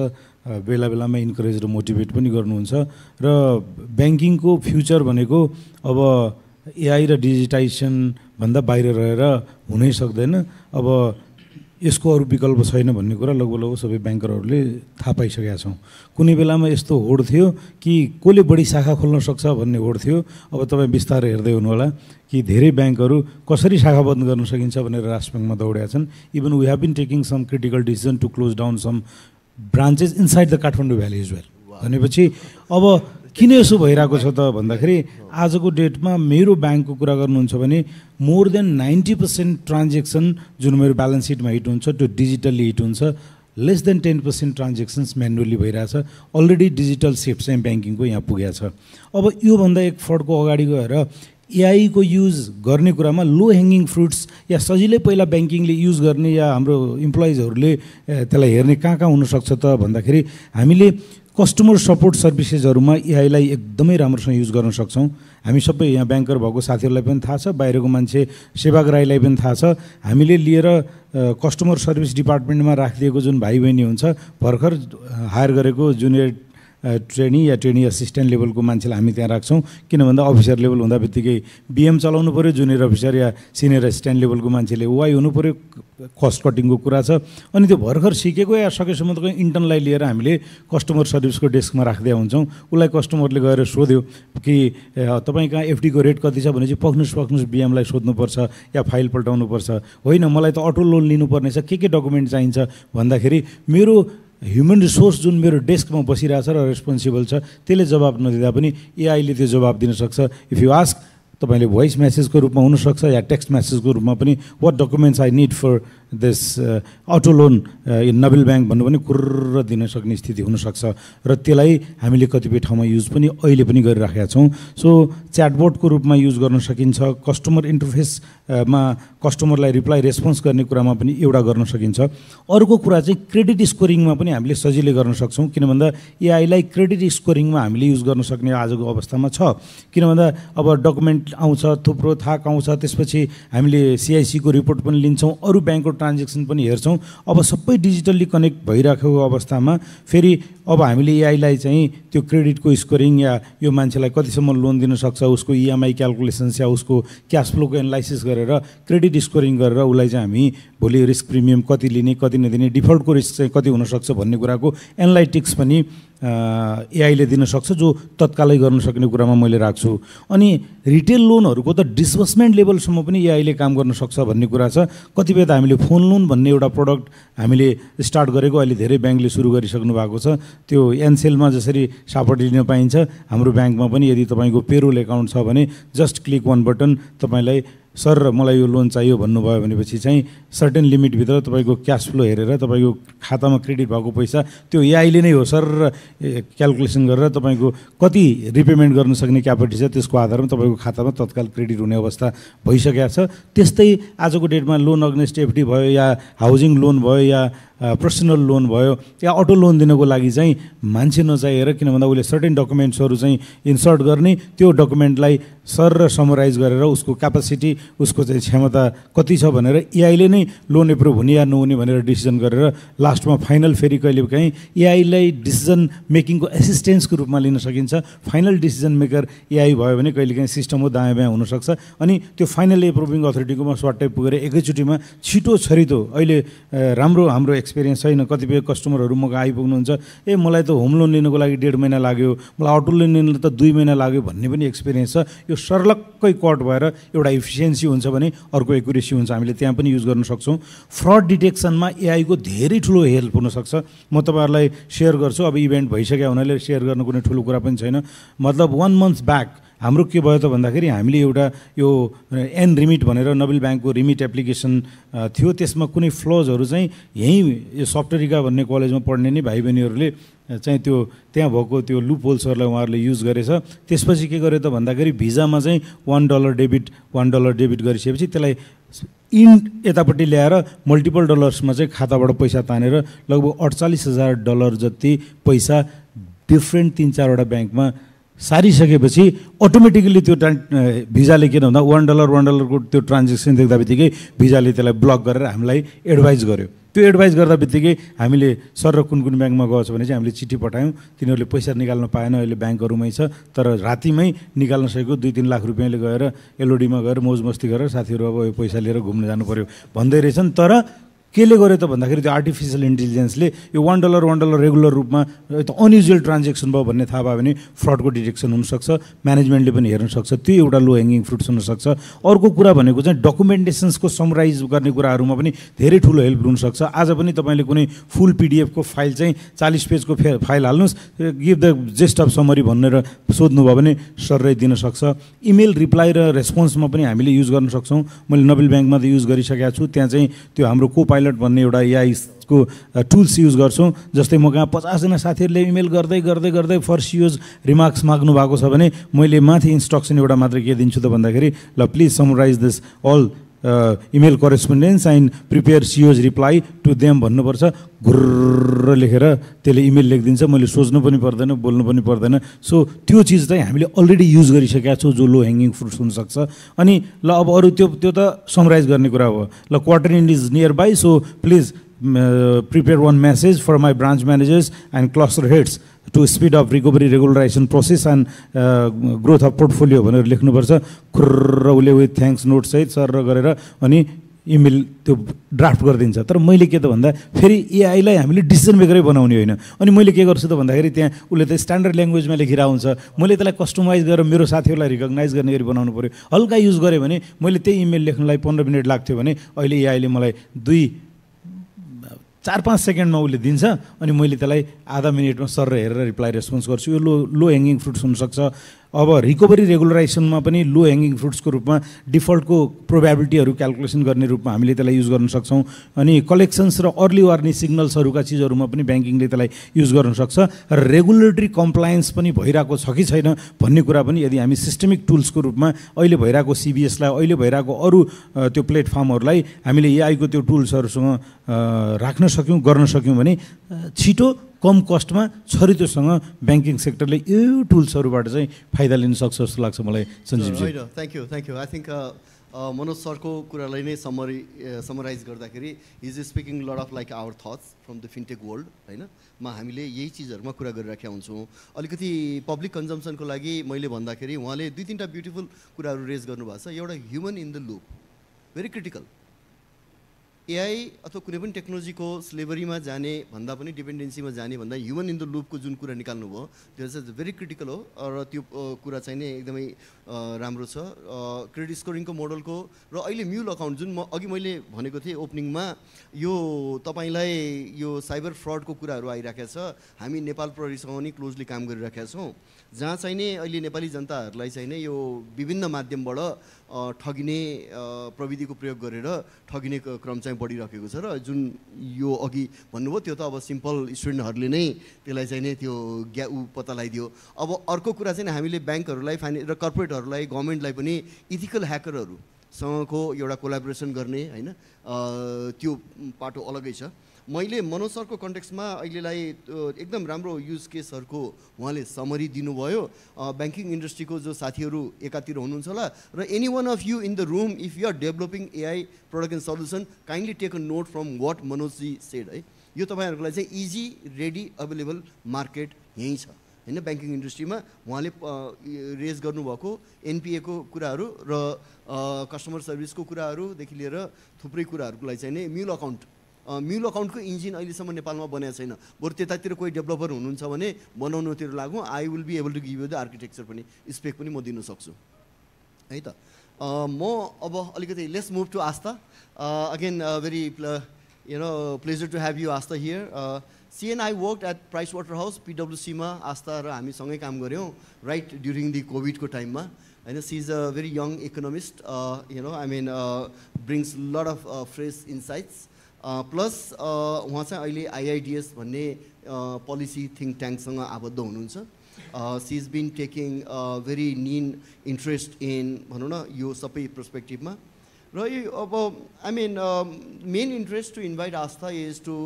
बेला बेलामा इन्करेज र मोटिभेट पनि गर्नुहुन्छ। र ब्याङ्किङको फ्युचर भनेको अब एआई र डिजिटाइजेसनभन्दा बाहिर रहेर हुनै सक्दैन। अब यसको अरू विकल्प छैन भन्ने कुरा लगभग सबै ब्याङ्करहरूले थाहा पाइसकेका छौँ। कुनै बेलामा यस्तो होड थियो कि कसले बढी शाखा खोल्न सक्छ भन्ने होड थियो। अब तपाईँ बिस्तारै हेर्दै हुनुहोला कि धेरै ब्याङ्कहरू कसरी शाखा बन्द गर्न सकिन्छ भनेर राष्ट्र ब्याङ्कमा दौडेका छन्। Even we have been taking some critical decision to close down some branches inside the Kathmandu valley as well. भनेपछि अब किन यसो भइरहेको छ त भन्दाखेरि आजको डेटमा मेरो ब्याङ्कको कुरा गर्नुहुन्छ भने मोर देन 90% ट्रान्जेक्सन जुन मेरो ब्यालेन्स सिटमा हिट हुन्छ त्यो डिजिटल्ली हिट हुन्छ। लेस देन 10% ट्रान्जेक्सन्स म्यानुअली भइरहेछ। अलरेडी डिजिटल सिफ्ट चाहिँ ब्याङ्किङको यहाँ पुगेको छ। अब योभन्दा एक फड्को अगाडि गएर एआईको युज गर्ने कुरामा लो ह्याङ्गिङ फ्रुट्स या सजिलै पहिला ब्याङ्किङले युज गर्ने या हाम्रो इम्प्लोइजहरूले त्यसलाई हेर्ने कहाँ कहाँ हुनसक्छ त भन्दाखेरि हामीले कस्टमर सपोर्ट सर्भिसेसहरूमा एआईलाई एकदमै राम्रोसँग युज गर्न सक्छौँ। हामी सबै यहाँ ब्याङ्कर भएको साथीहरूलाई पनि थाहा छ, बाहिरको मान्छे सेवाग्राहीलाई पनि थाहा छ, हामीले लिएर कस्टमर सर्भिस डिपार्टमेन्टमा राखिदिएको जुन भाइ बहिनी हुन्छ, भर्खर हायर गरेको जुनियर ट्रेनी या ट्रेनी असिस्टेन्ट लेभलको मान्छेलाई हामी त्यहाँ राख्छौँ। किन भन्दा अफिसर लेभल हुँदा बित्तिकै बिएम चलाउनु पऱ्यो, जुनियर अफिसर या सिनियर असिस्टेन्ट लेभलको मान्छेले वाइ हुनु पऱ्यो, कस्ट कटिङको कुरा छ। अनि त्यो भर्खर सिकेको या सकेसम्म त इन्टर्नलाई लिएर हामीले कस्टमर सर्भिसको डेस्कमा राख्दै हुन्छौँ। उसलाई कस्टमरले गएर सोध्यो कि तपाईँ कहाँ एफडीको रेट कति छ भनेपछि पक्नुहोस् बिएमलाई सोध्नुपर्छ या फाइल पल्टाउनुपर्छ। होइन, मलाई त अटो लोन लिनुपर्ने छ, के डकुमेन्ट चाहिन्छ भन्दाखेरि मेरो ह्युमन रिसोर्स जुन मेरो डेस्कमा बसिरहेछ र रेस्पोन्सिबल छ त्यसले जवाब नदिँदा पनि एआईले त्यो जवाब दिन सक्छ। इफ यु आस्क, तपाईँले भोइस मेसेजको रूपमा हुनसक्छ या टेक्स्ट मेसेजको रूपमा पनि what documents I need for this auto loan in Nabil bank भन्नु पनि कुर्र दिन सक्ने स्थिति हुनसक्छ र त्यसलाई हामीले कतिपय ठाउँमा युज पनि अहिले पनि गरिराखेका छौँ। सो च्याटबोटको रूपमा युज गर्न सकिन्छ, कस्टमर इन्टरफेसमा कस्टमरलाई रिप्लाई रेस्पोन्स गर्ने कुरामा पनि एउटा गर्न सकिन्छ। अर्को कुरा चाहिँ क्रेडिट स्कोरिङमा पनि हामीले सजिलै गर्न सक्छौँ, किन भन्दा एआईलाई क्रेडिट स्कोरिङमा हामीले युज गर्न सक्ने आजको अवस्थामा छ। किन भन्दा अब डकुमेन्ट आउँछ, थुप्रो थाक आउँछ, त्यसपछि हामीले सिआइसीको रिपोर्ट पनि लिन्छौँ, अरू ब्याङ्कको ट्रान्जेक्सन पनि हेर्छौँ। अब सबै डिजिटल्ली कनेक्ट भइराखेको अवस्थामा फेरि अब हामीले एआईलाई चाहिँ त्यो क्रेडिटको स्कोरिङ या यो मान्छेलाई कतिसम्म लोन दिन सक्छ, उसको इएमआई क्यालकुलेसन्स या उसको क्यास फ्लोको एनालाइसिस गरेर क्रेडिट स्कोरिङ गरेर उसलाई चाहिँ हामी भोलि रिस्क प्रिमियम कति लिने कति नदिने, डिफल्टको रिस्क चाहिँ कति हुनसक्छ भन्ने कुराको एनालाइटिक्स पनि एआईले दिन सक्छ, जो तत्कालै गर्न सक्ने कुरामा मैले राख्छु। अनि रिटेल लोनहरूको त डिसबर्समेन्ट लेभलसम्म पनि एआईले काम गर्न सक्छ भन्ने कुरा छ। कतिपय त हामीले फोन लोन भन्ने एउटा प्रडक्ट हामीले स्टार्ट गरेको, अहिले धेरै ब्याङ्कले सुरु गरिसक्नु भएको छ। त्यो एनसेलमा जसरी सापटी लिन पाइन्छ, हाम्रो ब्याङ्कमा पनि यदि तपाईँको पेरोल एकाउन्ट छ भने जस्ट क्लिक वान बटन तपाईँलाई सर मलाई यो लोन चाहियो भन्नुभयो भनेपछि चाहिँ सर्टेन लिमिटभित्र तपाईँको क्यास फ्लो हेरेर तपाईँको खातामा क्रेडिट भएको पैसा त्यो एआईले नै हो सर क्यालकुलेसन गरेर तपाईँको कति रिपेमेन्ट गर्न सक्ने क्यापेसिटी छ त्यसको आधारमा तपाईँको खातामा तत्काल क्रेडिट हुने अवस्था भइसकेको छ। त्यस्तै आजको डेटमा लोन अग्नेस्ट एफडी भयो या हाउसिङ लोन भयो या पर्सनल लोन भयो या अटो लोन दिनको लागि चाहिँ मान्छे नचाहिएर, किन भन्दा उसले सर्टेन डकुमेन्ट्सहरू चाहिँ इन्सर्ट गर्ने, त्यो डकुमेन्टलाई सर र समराइज गरेर उसको क्यापासिटी उसको चाहिँ क्षमता कति छ भनेर एआईले नै लोन एप्रुभ हुने या नहुने भनेर डिसिजन गरेर लास्टमा फाइनल फेरि कहिले काहीँ एआईलाई डिसिजन मेकिङको एसिस्टेन्सको रूपमा लिन सकिन्छ। फाइनल डिसिजन मेकर एआई भयो भने कहिले काहीँ सिस्टम हो दायाँ बायाँ हुनसक्छ, अनि त्यो फाइनल एप्रुभिङ अथोरिटीकोमा स्वाटै पुगेर एकैचोटिमा छिटो छरितो अहिले राम्रो हाम्रो एक्सपिरियन्स छैन। कतिपय कस्टमरहरू मगा आइपुग्नुहुन्छ, मलाई त होम लोन लिनको लागि 1.5 महिना लाग्यो, मलाई अटो लोन लिनु त 2 महिना लाग्यो भन्ने पनि एक्सपिरियन्स छ। यो सर्लक्कै कट भएर एउटा इफिसियन्सी हुन्छ भने अर्को एकुरेसी हुन्छ, हामीले त्यहाँ पनि युज गर्न सक्छौँ। फ्रड डिटेक्सनमा एआईको धेरै ठुलो हेल्प हुनसक्छ। म तपाईँहरूलाई सेयर गर्छु, अब इभेन्ट भइसक्यो हुनाले सेयर गर्नु कुनै ठुलो कुरा पनि छैन। मतलब 1 month ब्याक हाम्रो के भयो त भन्दाखेरि हामीले एउटा यो एन रिमिट भनेर नबिल ब्याङ्कको रिमिट एप्लिकेसन थियो, त्यसमा कुनै फ्लजहरू चाहिँ यहीँ यो सफ्टरिका भन्ने कलेजमा पढ्ने नै भाइ बहिनीहरूले चाहिँ त्यो त्यहाँ भएको त्यो लुप होल्सहरूलाई उहाँहरूले युज गरेछ। त्यसपछि के गर्यो त भन्दाखेरि भिजामा चाहिँ $1 डेबिट गरिसकेपछि त्यसलाई यतापट्टि ल्याएर मल्टिपल डलर्समा चाहिँ खाताबाट पैसा तानेर लगभग $48,000 जति पैसा डिफ्रेन्ट 3-4वटा ब्याङ्कमा सारिसकेपछि अटोमेटिकली त्यो भिजाले के भन्दा $1 को त्यो ट्रान्जेक्सन देख्दा बित्तिकै भिजाले त्यसलाई ब्लक गरेर हामीलाई एडभाइस गर्यो। त्यो एडभाइस गर्दा बित्तिकै हामीले सर र कुन ब्याङ्कमा गएछ भने चाहिँ हामीले चिठी पठायौँ, तिनीहरूले पैसा निकाल्न पाएन, अहिले ब्याङ्कहरूमै छ, तर रातिमै निकाल्न सकेको 2-3 लाख रुपियाँले गएर एलओडीमा गएर मौज मस्ती गरेर साथीहरू अब यो पैसा लिएर घुम्न जानु पऱ्यो भन्दै रहेछन्। तर केले गर्यो त भन्दाखेरि त्यो आर्टिफिसियल इन्टेलिजेन्सले यो $1 रेगुलर रूपमा त अनयुजुअल ट्रान्जेक्सन भयो भन्ने थाहा भयो भने फ्रडको डिटेक्सन हुनसक्छ, म्यानेजमेन्टले पनि हेर्न सक्छ, त्यो एउटा लो ह्याङ्गिङ फ्रुट्स हुनसक्छ। अर्को कुरा भनेको चाहिँ डकुमेन्टेसन्सको समराइज गर्ने कुराहरूमा पनि धेरै ठुलो हेल्प हुनसक्छ। आज पनि तपाईँले कुनै फुल पिडिएफको फाइल चाहिँ 40 पेजको फाइल हाल्नुहोस्, गिभ द जेस्ट अफ समरी भनेर सोध्नुभयो भने सरले दिन सक्छ। इमेल रिप्लाई र रेस्पोन्समा पनि हामीले युज गर्न सक्छौँ। मैले नबिल ब्याङ्कमा त युज गरिसकेको छु, त्यहाँ चाहिँ त्यो हाम्रो भन्ने एउटा एआईको टुल्स युज गर्छौँ। जस्तै म कहाँ 50 जना साथीहरूले इमेल गर्दै फर्स्ट युज रिमार्क्स माग्नु भएको छ भने मैले माथि इन्स्ट्रक्सन एउटा मात्र के दिन्छु त भन्दाखेरि ल please summarise this all email correspondence and prepare CEO's reply to them भन्नुपर्छ। घुर्र लेखेर त्यसले इमेल लेखिदिन्छ, मैले सोच्नु पनि पर्दैन, बोल्नु पनि पर्दैन। सो त्यो चिज चाहिँ हामीले अलरेडी युज गरिसकेका छौँ, जो लो ह्याङ्गिङ फ्रुट्स हुनसक्छ। अनि ल अब अरू त्यो त समराइज गर्ने कुरा हो। ल quarter and is near by, so please prepare one message for my branch managers and cluster heads to speed up recovery regularization process and growth of portfolio भनेर लेख्नुपर्छ। खुर्र उसले विथ थ्याङ्क्स नोट सहित sir गरेर अनि email त्यो draft गरिदिन्छ। तर मैले के त भन्दा फेरि एआईलाई हामीले डिसिजन मेकरै बनाउने होइन। अनि मैले के गर्छु त भन्दाखेरि त्यहाँ उसले त स्ट्यान्डर्ड ल्याङ्ग्वेजमा लेखिरहेको हुन्छ, मैले त्यसलाई कस्टमाइज गरेर मेरो साथीहरूलाई रिकगनाइज गर्ने गरी बनाउनु पऱ्यो। हल्का युज गरेँ भने मैले त्यही इमेल लेख्नलाई 15 मिनट लाग्थ्यो भने अहिले एआईले मलाई 4-5 सेकेन्डमा उसले दिन्छ अनि मैले त्यसलाई आधा मिनटमा सर हेरेर रिप्लाई रेस्पोन्स गर्छु। यो लो ह्याङ्गिङ फ्रुट्स हुनसक्छ। अब रिकभरी रेगुलराइजेसनमा पनि लो ह्याङ्गिङ फ्रुट्सको रूपमा डिफल्टको प्रोबेबिलिटीहरू क्यालकुलेसन गर्ने रूपमा हामीले त्यसलाई युज गर्न सक्छौँ। अनि कलेक्सन्स र अर्ली वार्निङ सिग्नल्सहरूका चिजहरूमा पनि ब्याङ्किङले त्यसलाई युज गर्न सक्छ। र रेगुलेटरी कम्प्लायन्स पनि भइरहेको छ कि छैन भन्ने कुरा पनि यदि हामी सिस्टमिक टुल्सको रूपमा अहिले भइरहेको सिबिएसलाई, अहिले भइरहेको अरू त्यो प्लेटफर्महरूलाई हामीले एआईको त्यो टुल्सहरूसँग राख्न सक्यौँ, गर्न सक्यौँ भने छिटो कम कस्टमा छरितोसँग ब्याङ्किङ सेक्टरले यो टुल्सहरूबाट चाहिँ फाइदा लिन सक्छ जस्तो लाग्छ मलाई Sanjeevji. Thank you. I think Manoj सरको कुरालाई नै समराइज गर्दाखेरि is speaking loud of like our thoughts from the fintech world होइन मा हामीले यही चिजहरूमा कुरा गरिराखेका हुन्छौँ। अलिकति पब्लिक कन्जम्सनको लागि मैले भन्दाखेरि उहाँले 2-3टा ब्युटिफुल कुराहरू रेज गर्नुभएको छ। एउटा human in the loop very critical. AI अथवा कुनै पनि टेक्नोलोजीको स्लेभरीमा जाने भन्दा पनि डिपेन्डेन्सीमा जाने भन्दा ह्युमन इन द लुपको जुन कुरा निकाल्नु भयो त्यो चाहिँ भेरी क्रिटिकल हो। र त्यो कुरा चाहिँ नै एकदमै राम्रो छ। क्रेडिट स्कोरिङको मोडलको र अहिले म्युल अकाउन्ट जुन अघि मैले भनेको थिएँ ओपनिङमा, यो तपाईँलाई यो साइबर फ्रडको कुराहरू आइरहेको छ। हामी नेपाल प्रहरीसँग पनि क्लोजली काम गरिरहेका छौँ, जहाँ चाहिँ नि अहिले नेपाली जनताहरूलाई चाहिँ नै यो विभिन्न माध्यमबाट ठगिने प्रविधिको प्रयोग गरेर ठगिने क्रम चाहिँ बढिरहेको छ। र जुन यो अघि भन्नुभयो त्यो त अब सिम्पल स्टुडेन्टहरूले नै त्यसलाई चाहिँ नै त्यो पत्ता लगाइदियो। अब अर्को कुरा चाहिँ हामीले ब्याङ्कहरूलाई र कर्पोरेटहरूलाई गभर्मेन्टलाई पनि इथिकल ह्याकरहरूसँगको एउटा कोलाबोरेसन गर्ने होइन त्यो पाटो अलगै छ। मैले मनोज सरको कन्टेक्स्टमा अहिलेलाई एकदम राम्रो युज केसहरूको उहाँले समरी दिनुभयो। ब्याङ्किङ इन्डस्ट्रीको जो साथीहरू एकातिर हुनुहुन्छ होला र any one of you in the room if you are developing AI product and solution kindly take a note from what Manojji said है। यो तपाईँहरूको लागि चाहिँ इजी रेडी अभाइलेबल मार्केट यहीँ छ होइन। ब्याङ्किङ इन्डस्ट्रीमा उहाँले रेज गर्नुभएको एनपिएको कुराहरू र कस्टमर सर्भिसको कुराहरूदेखि लिएर थुप्रै कुराहरूको लागि चाहिँ नै म्युल अकाउन्टको इन्जिन अहिलेसम्म नेपालमा बनाएको छैन। बरु त्यतातिर कोही डेभलपर हुनुहुन्छ भने बनाउनुतिर लागौँ। I will be able to give you the architecture पनि स्पेक पनि म दिन सक्छु है त। म अब अलिकति let's move to Aastha. Again very pleasure to have you Aastha here. She and I work at Pricewaterhouse पिडब्ल्युसीमा आस्था र हामी सँगै काम गऱ्यौँ राइट ड्युरिङ दि कोभिडको टाइममा होइन। She is a very young economist I mean brings lot of fresh insights plus उहाँ चाहिँ अहिले आइआइडिएस भन्ने पोलिसी थिङ्क ट्याङ्कसँग आबद्ध हुनुहुन्छ। She is been taking very keen interest in भनौँ न यो सबै पर्सपेक्टिभमा। र यो अब I mean main interest to invite Aastha is to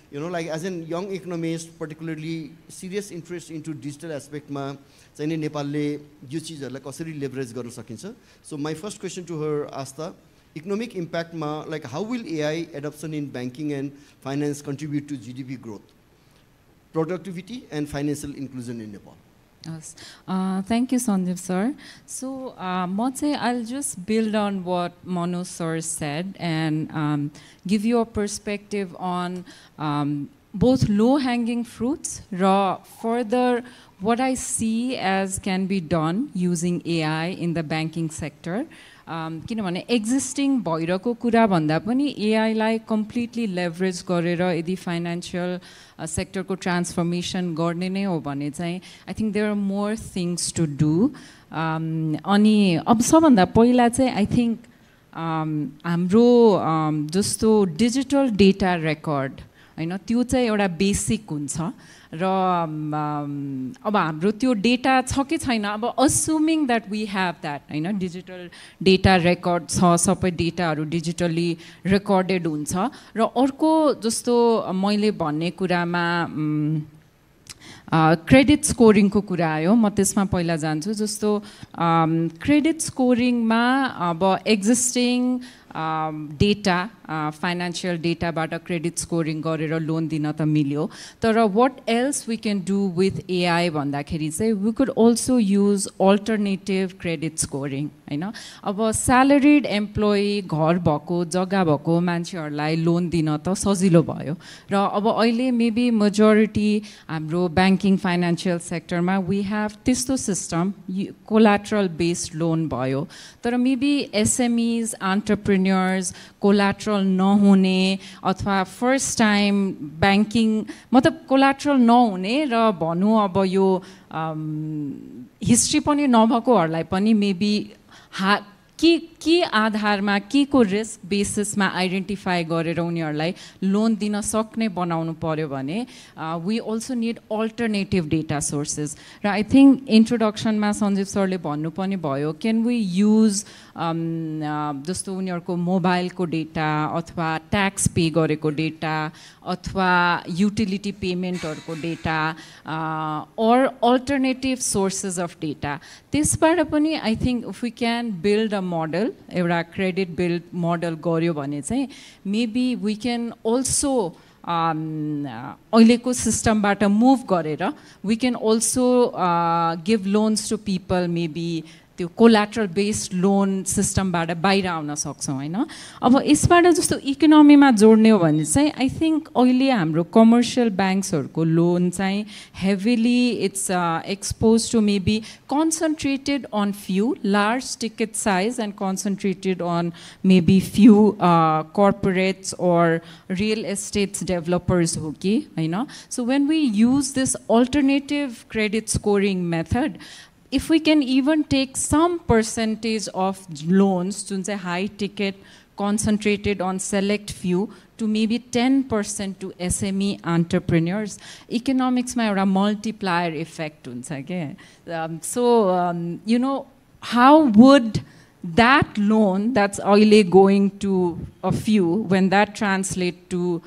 like as an young economist particularly serious interest into digital एस्पेक्टमा चाहिँ नै नेपालले यो चिजहरूलाई कसरी लेभरेज गर्न सकिन्छ। So my first question to her Aastha, economic impact ma, like how will AI adoption in banking and finance contribute to GDP growth, productivity and financial inclusion in Nepal? Yes. Thank you, Sandeep sir. So, I'll just build on what Manu sir said and give you a perspective on both low-hanging fruits, further what I see as can be done using AI in the banking sector. किनभने existing भइरहेको कुरा भन्दा पनि एआईलाई completely leverage गरेर यदि financial सेक्टरको transformation गर्ने नै हो भने चाहिँ I think there are more things to do. अनि अब सबभन्दा पहिला चाहिँ आई थिङ्क हाम्रो जस्तो डिजिटल डेटा रेकर्ड हैन त्यो चाहिँ एउटा बेसिक हुन्छ र अब हाम्रो त्यो डेटा छ कि छैन अब अस्युमिङ दैट वी हैव दैट हैन डिजिटल डेटा रेकर्ड छ सबै डेटाहरू डिजिटली रेकर्डेड हुन्छ र अर्को जस्तो मैले भन्ने कुरामा क्रेडिट स्कोरिङको कुरा आयो म त्यसमा पहिला जान्छु जस्तो क्रेडिट स्कोरिङमा अब एक्जिस्टिङ डेटा फाइनेन्शियल डेटाबाट क्रेडिट स्कोरिङ गरेर लोन दिन त मिल्यो तर what else we can do with AI भन्दाखेरि चाहिँ we could also use alternative credit scoring हैन अब स्यालेरिड एम्प्लोइ घर भएको जग्गा भएको मान्छेहरूलाई लोन दिन त सजिलो भयो र अब अहिले मेबी मेजोरिटी हाम्रो ब्याङ्किङ फाइनेन्शियल सेक्टरमा वी हेभ त्यस्तो सिस्टम कोलाट्रल बेस्ड लोन भयो तर मेबी एसएमइज एन्टरप्रेन्योर्स कोलाट्रल नहुने अथवा फर्स्ट टाइम ब्याङ्किङ मतलब कोलाट्रल नहुने र भनौँ अब यो हिस्ट्री पनि नभएकोहरूलाई पनि मेबी के आधारमा के को रिस्क बेसिसमा आइडेन्टिफाई गरेर उनीहरूलाई लोन दिन सक्ने बनाउनु पर्यो भने we also need alternative data sources र आई थिङ्क इन्ट्रोडक्सनमा सञ्जीव सरले भन्नु पनि भयो क्यान वी युज जस्तो उनीहरूको मोबाइलको डेटा अथवा ट्याक्स पे गरेको डेटा अथवा युटिलिटी पेमेन्टहरूको डेटा और अल्टरनेटिभ सोर्सेस अफ डेटा त्यसबाट पनि I think if we can build a model एउटा क्रेडिट बिल्ड मोडल गर्यो भने चाहिँ मेबी वी क्यान अल्सो अहिलेको सिस्टमबाट मुभ गरेर we can also give loans to people maybe त्यो कोलाट्रल बेस्ड लोन सिस्टमबाट बाहिर आउन सक्छौँ हैन अब यसबाट जस्तो इकोनोमीमा जोड्ने हो भने चाहिँ आई थिङ्क अहिले हाम्रो कमर्सियल ब्याङ्क्सहरूको लोन चाहिँ heavily it's expose to maybe concentrated on few large ticket size and concentrated on maybe few corporates और रियल एस्टेट्स डेभलपर्स हो कि हैन so when we use this alternative credit scoring method if we can even take some percentage of loans जुन चाहिँ high ticket concentrated on select few to maybe 10% to SME entrepreneurs economics मा एउटा multiplier effect हुन्छ के so you know how would that loan that's अहिले going to a few when that translate to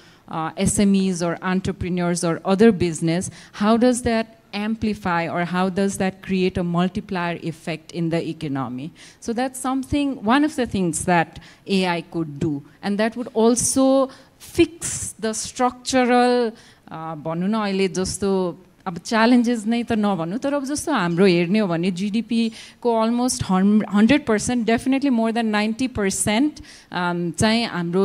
SMEs or entrepreneurs or other business how does that amplify or how does that create a multiplier effect in the economy so that's something one of the things that AI could do and that would also fix the structural भन्नु न अहिले जस्तो अब challenges नै त नभन्नु तर अब जस्तो हाम्रो हेर्ने हो भने जीडीपी को अलमोस्ट 100% डेफिनेटली मोर देन 90% चाहिँ हाम्रो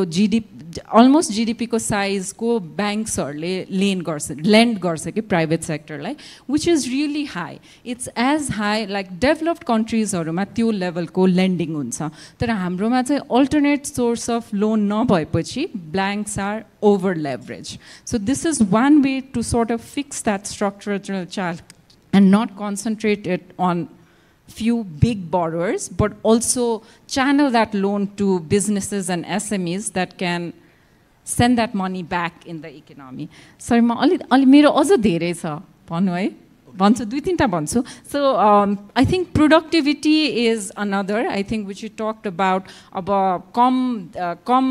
अलमोस्ट जीडीपी को साइज को ब्याङ्क्सहरूले लेन्ड गर्छ कि प्राइवेट सेक्टरलाई which is really high it's as high like developed कन्ट्रिजहरूमा त्यो लेभलको लेन्डिङ हुन्छ तर हाम्रोमा चाहिँ अल्टरनेट सोर्स अफ लोन नभएपछि banks are over leverage. So this is one way to sort of fix that structural challenge and not concentrate it on few big borrowers, but also channel that loan to businesses and SMEs that can send that money back in the economy. Sorry, अलि मेरो अझ धेरै छ भन्नु है भन्छु दुई तीनटा भन्छु so I think productivity is another I think which you talked about कम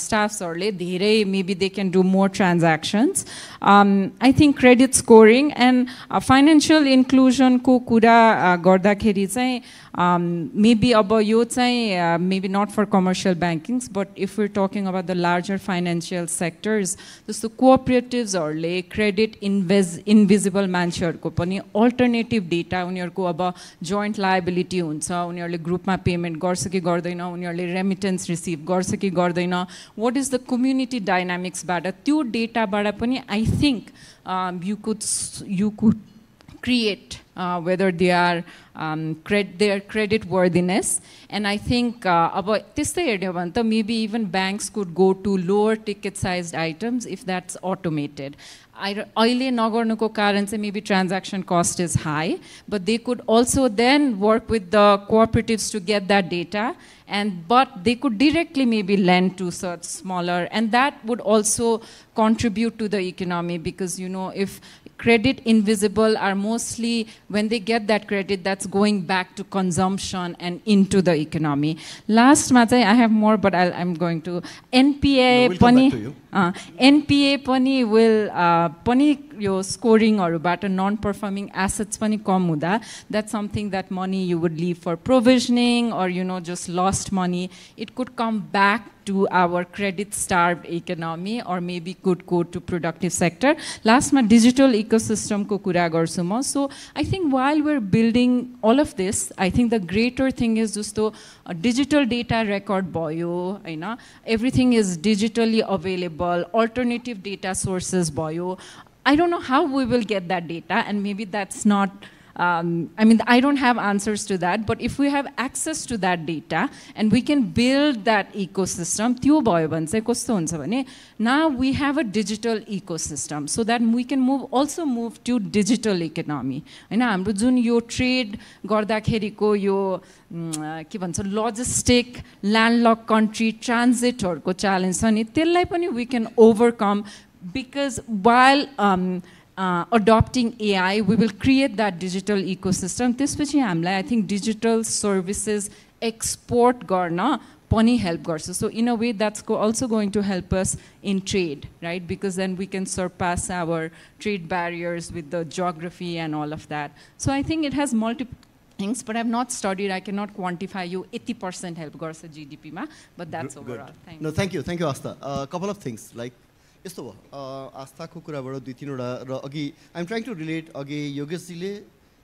staffsहरूले धेरै maybe they can do more transactions I think credit scoring and financial inclusion को कुरा गर्दाखेरि चाहिँ maybe अब यो चाहिँ maybe not for commercial bankings but if we're talking about the larger financial sectors जस्तो cooperatives-हरूले credit invisible मान्छेहरूको पनि अल्टरनेटिभ डेटा उनीहरूको अब जोइन्ट लायबिलिटी हुन्छ उनीहरूले ग्रुपमा पेमेन्ट गर्छ कि गर्दैन उनीहरूले रेमिटेन्स रिसिभ गर्छ कि गर्दैन व्हाट इज द कम्युनिटी डाइनामिक्सबाट त्यो डेटाबाट पनि I think you could create, whether they are their credit worthiness. And I think about this, maybe even banks could go to lower ticket sized items if that's automated. Maybe transaction cost is high, but they could also then work with the cooperatives to get that data, but they could directly maybe lend to such smaller, and that would also contribute to the economy, because if credit invisible are mostly, when they get that credit, that's going back to consumption and into the economy. Last, I have more, but I'm going to NPA. We'll come back to you. NPA पनि will पनि यो scoringहरुबाट non-performing assets पनि कम हुँदा, that's something that money you would leave for provisioning or just lost money, it could come back to our credit-starved economy or maybe could go to productive sector. Lastमा digital ecosystem को कुरा गर्छु म. So I think while we're building all of this, I think the greater thing is जस्तो digital data record भयो, हैन, everything is digitally available, alternative data sources भयो. I don't know how we will get that data, and maybe that's not, I don't have answers to that, but if we have access to that data and we can build that ecosystem, now we have a digital ecosystem, so that we can also move to digital economy. And हाम्रो जुन यो trade गर्दाखेरिको यो के भन्छ logistic landlocked country transit-हरुको challenge छ नि, त्यसलाई पनि we can overcome, because while adopting AI, we will create that digital ecosystem. त्यसपछि हामीलाई I think digital services export गर्न पनि help गर्छ. So in a way that's also going to help us in trade, right? Because then we can surpass our trade barriers with the geography and all of that. So I think it has multiple things, but I've not studied. I cannot quantify you 80% help गर्छ GDP मा, but that's overall. Thank you. No, thank you, Asta. A couple of things like यस्तो भयो आस्थाको कुराबाट दुई तीनवटा र अघि आइएम ट्राइङ टु रिलेट अघि योगेशजीले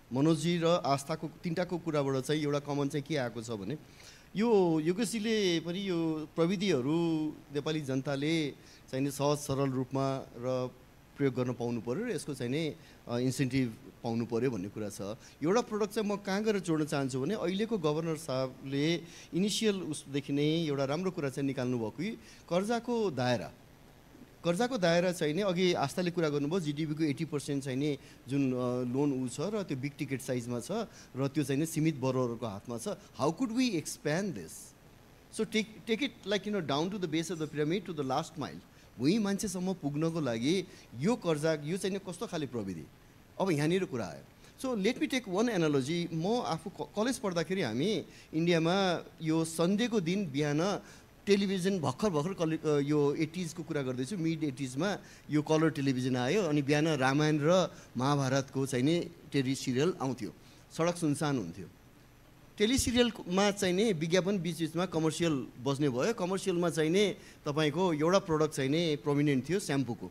मनोजजी र आस्थाको तीनटाको कुराबाट चाहिँ एउटा कमन चाहिँ के आएको छ भने यो योगेशजीले पनि यो प्रविधिहरू नेपाली जनताले चाहिँ नि सहज सरल रूपमा र प्रयोग गर्न पाउनु पर्यो र यसको चाहिँ नि इन्सेन्टिभ पाउनु पर्यो भन्ने कुरा छ. एउटा प्रोडक्ट चाहिँ म कहाँ गएर जोड्न चाहन्छु भने अहिलेको गभर्नर साहबले इनिसियल उसदेखि नै एउटा राम्रो कुरा चाहिँ निकाल्नु भएको कि कर्जाको दायरा चाहिँ नि अघि आस्थाले कुरा गर्नुभयो जिडिपीको 80% चाहिँ नि जुन लोन छ र त्यो बिग टिकट साइजमा छ र त्यो चाहिँ नि सीमित बरोरको हातमा छ. How could we expand this? So take it like down to the base of the pyramid to the last mile. भुइँ मान्छेसम्म पुग्नको लागि यो कर्जा यो चाहिँ कस्तो खाले प्रविधि, अब यहाँनिर कुरा आयो. So let me take one analogy. म आफू कलेज पढ्दाखेरि हामी इन्डियामा यो सन्डेको दिन बिहान टेलिभिजन भर्खर यो 80s को कुरा गर्दैछु, मिड 80s मा यो कलर टेलिभिजन आयो अनि बिहान रामायण र महाभारतको चाहिँ नि टेली सिरियल आउँथ्यो. सडक सुनसान हुन्थ्यो. टेली सिरियलमा चाहिँ नि विज्ञापन बीचमा कमर्सियल बज्ने भयो. कमर्सियलमा चाहिँ नि तपाईको एउटा प्रोडक्ट चाहिँ नि प्रोमिनेन्ट थियो, स्याम्पूको.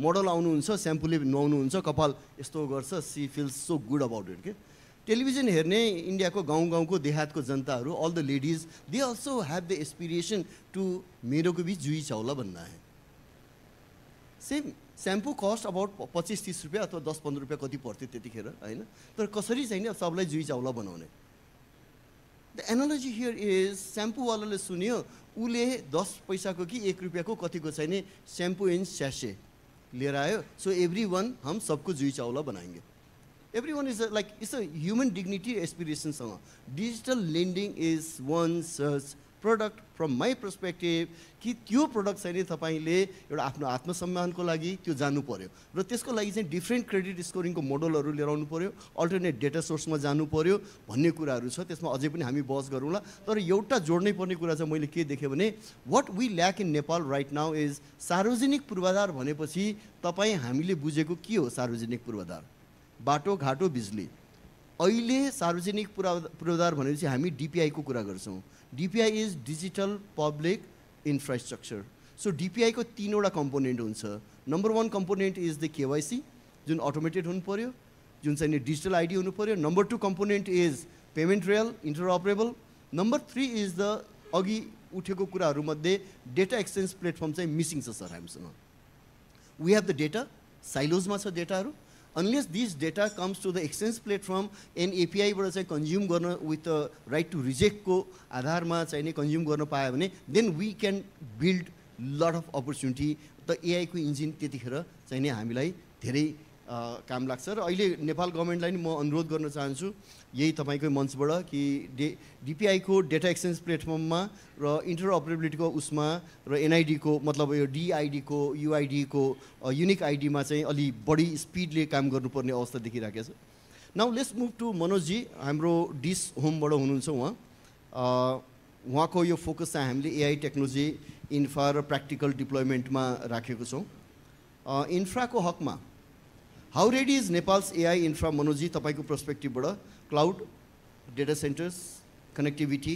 मोडल आउनुहुन्छ, स्याम्पूले नुहाउनुहुन्छ, कपाल यस्तो गर्छ, she feels so good about it के. टेलिभिजन हेर्ने इन्डियाको गाउँ-गाउँको देहातको जनताहरू, all the ladies, they also have the aspiration to मेरोको भी जुई चाउला भन्ना है. सेम स्याम्पू कस्ट अबाउट 25-30 रुपियाँ अथवा 10-15 रुपियाँ कति पर्थ्यो त्यतिखेर, होइन? तर कसरी चाहिँ नि सबलाई जुई चाउला बनाउने. द एनालोजी हियर इज स्याम्पूवालाले सुन्यो, उसले 10 पैसाको कि 1 रुपियाँको कतिको चाहिँ नि स्याम्पू इन स्यासे लिएर आयो. सो एभ्री वान हम सबको जुई चाउला बनाएंगे. Everyone is like, it's a human dignity aspiration. Digital lending is one such product from my perspective कि त्यो प्रोडक्ट चाहिँ नि तपाईले एउटा आफ्नो आत्मसम्मानको लागि त्यो जानु पर्यो र त्यसको लागि चाहिँ डिफरेन्ट क्रेडिट स्कोरिङको मोडलहरू लिएर आउनु पर्यो, अल्टरनेट डेटा सोर्समा जानु पर्यो भन्ने कुराहरू छ. त्यसमा अझै पनि हामी बहस गरौँला. तर एउटा जोड्नै पर्ने कुरा चाहिँ मैले के देखेँ भने what we lack in Nepal right now is सार्वजनिक पूर्वाधार भनेपछि तपाईँ हामीले बुझेको के हो सार्वजनिक पूर्वाधार? बाटो घाटो बिजुली. अहिले सार्वजनिक पूर्वाधार भनेपछि हामी डिपिआई को कुरा गर्छौँ. DPI is digital public infrastructure. So DPI को तीनवटा कम्पोनेन्ट हुन्छ. Number 1 component is the KYC जुन अटोमेटेड हुनु पर्यो, जुन चाहिँ डिजिटल आइडी हुनु पर्यो. Number 2 component is payment rail interoperable. Number 3 is the अघि उठेको कुराहरूमध्ये डेटा एक्सचेन्ज प्लेटफर्म चाहिँ मिसिङ छ सर हामीसँग. वी हेभ द डेटा, साइलोजमा छ डेटाहरू. unless this data comes to the exchange platform and API बाट चाहिँ consume गर्न with the right to reject को आधारमा चाहिँ नि consume गर्न पायो भने then we can build lot of opportunity. The AI को engine त्यतिखेर चाहिँ नि हामीलाई धेरै काम लाग्छ र अहिले नेपाल गभर्नमेन्टलाई नि म अनुरोध गर्न चाहन्छु यही तपाईकै मञ्चबाट कि DPI को डेटा एक्सचेन्ज प्लेटफर्ममा र इन्टरअपरेबिलिटी को उसमा र NID को मतलब यो DID को UID को युनिक ID मा चाहिँ अलि बढी स्पिडले काम गर्नुपर्ने अवस्था देखिराखेको छ. Now let's move to Manoj ji. हाम्रो डिस होमबाट हुनुहुन्छ उहाँको यो फोकस चाहिँ हामीले AI टेक्नोलोजी इन्फ्रा र प्र्याक्टिकल डिप्लोयमेन्टमा राखेको छौँ. इन्फ्राको हकमा how ready is Nepal's AI infra, Manojji, तपाईको पर्सपेक्टिभबाट क्लाउड, डेटा सेन्टर्स, कनेक्टिभिटी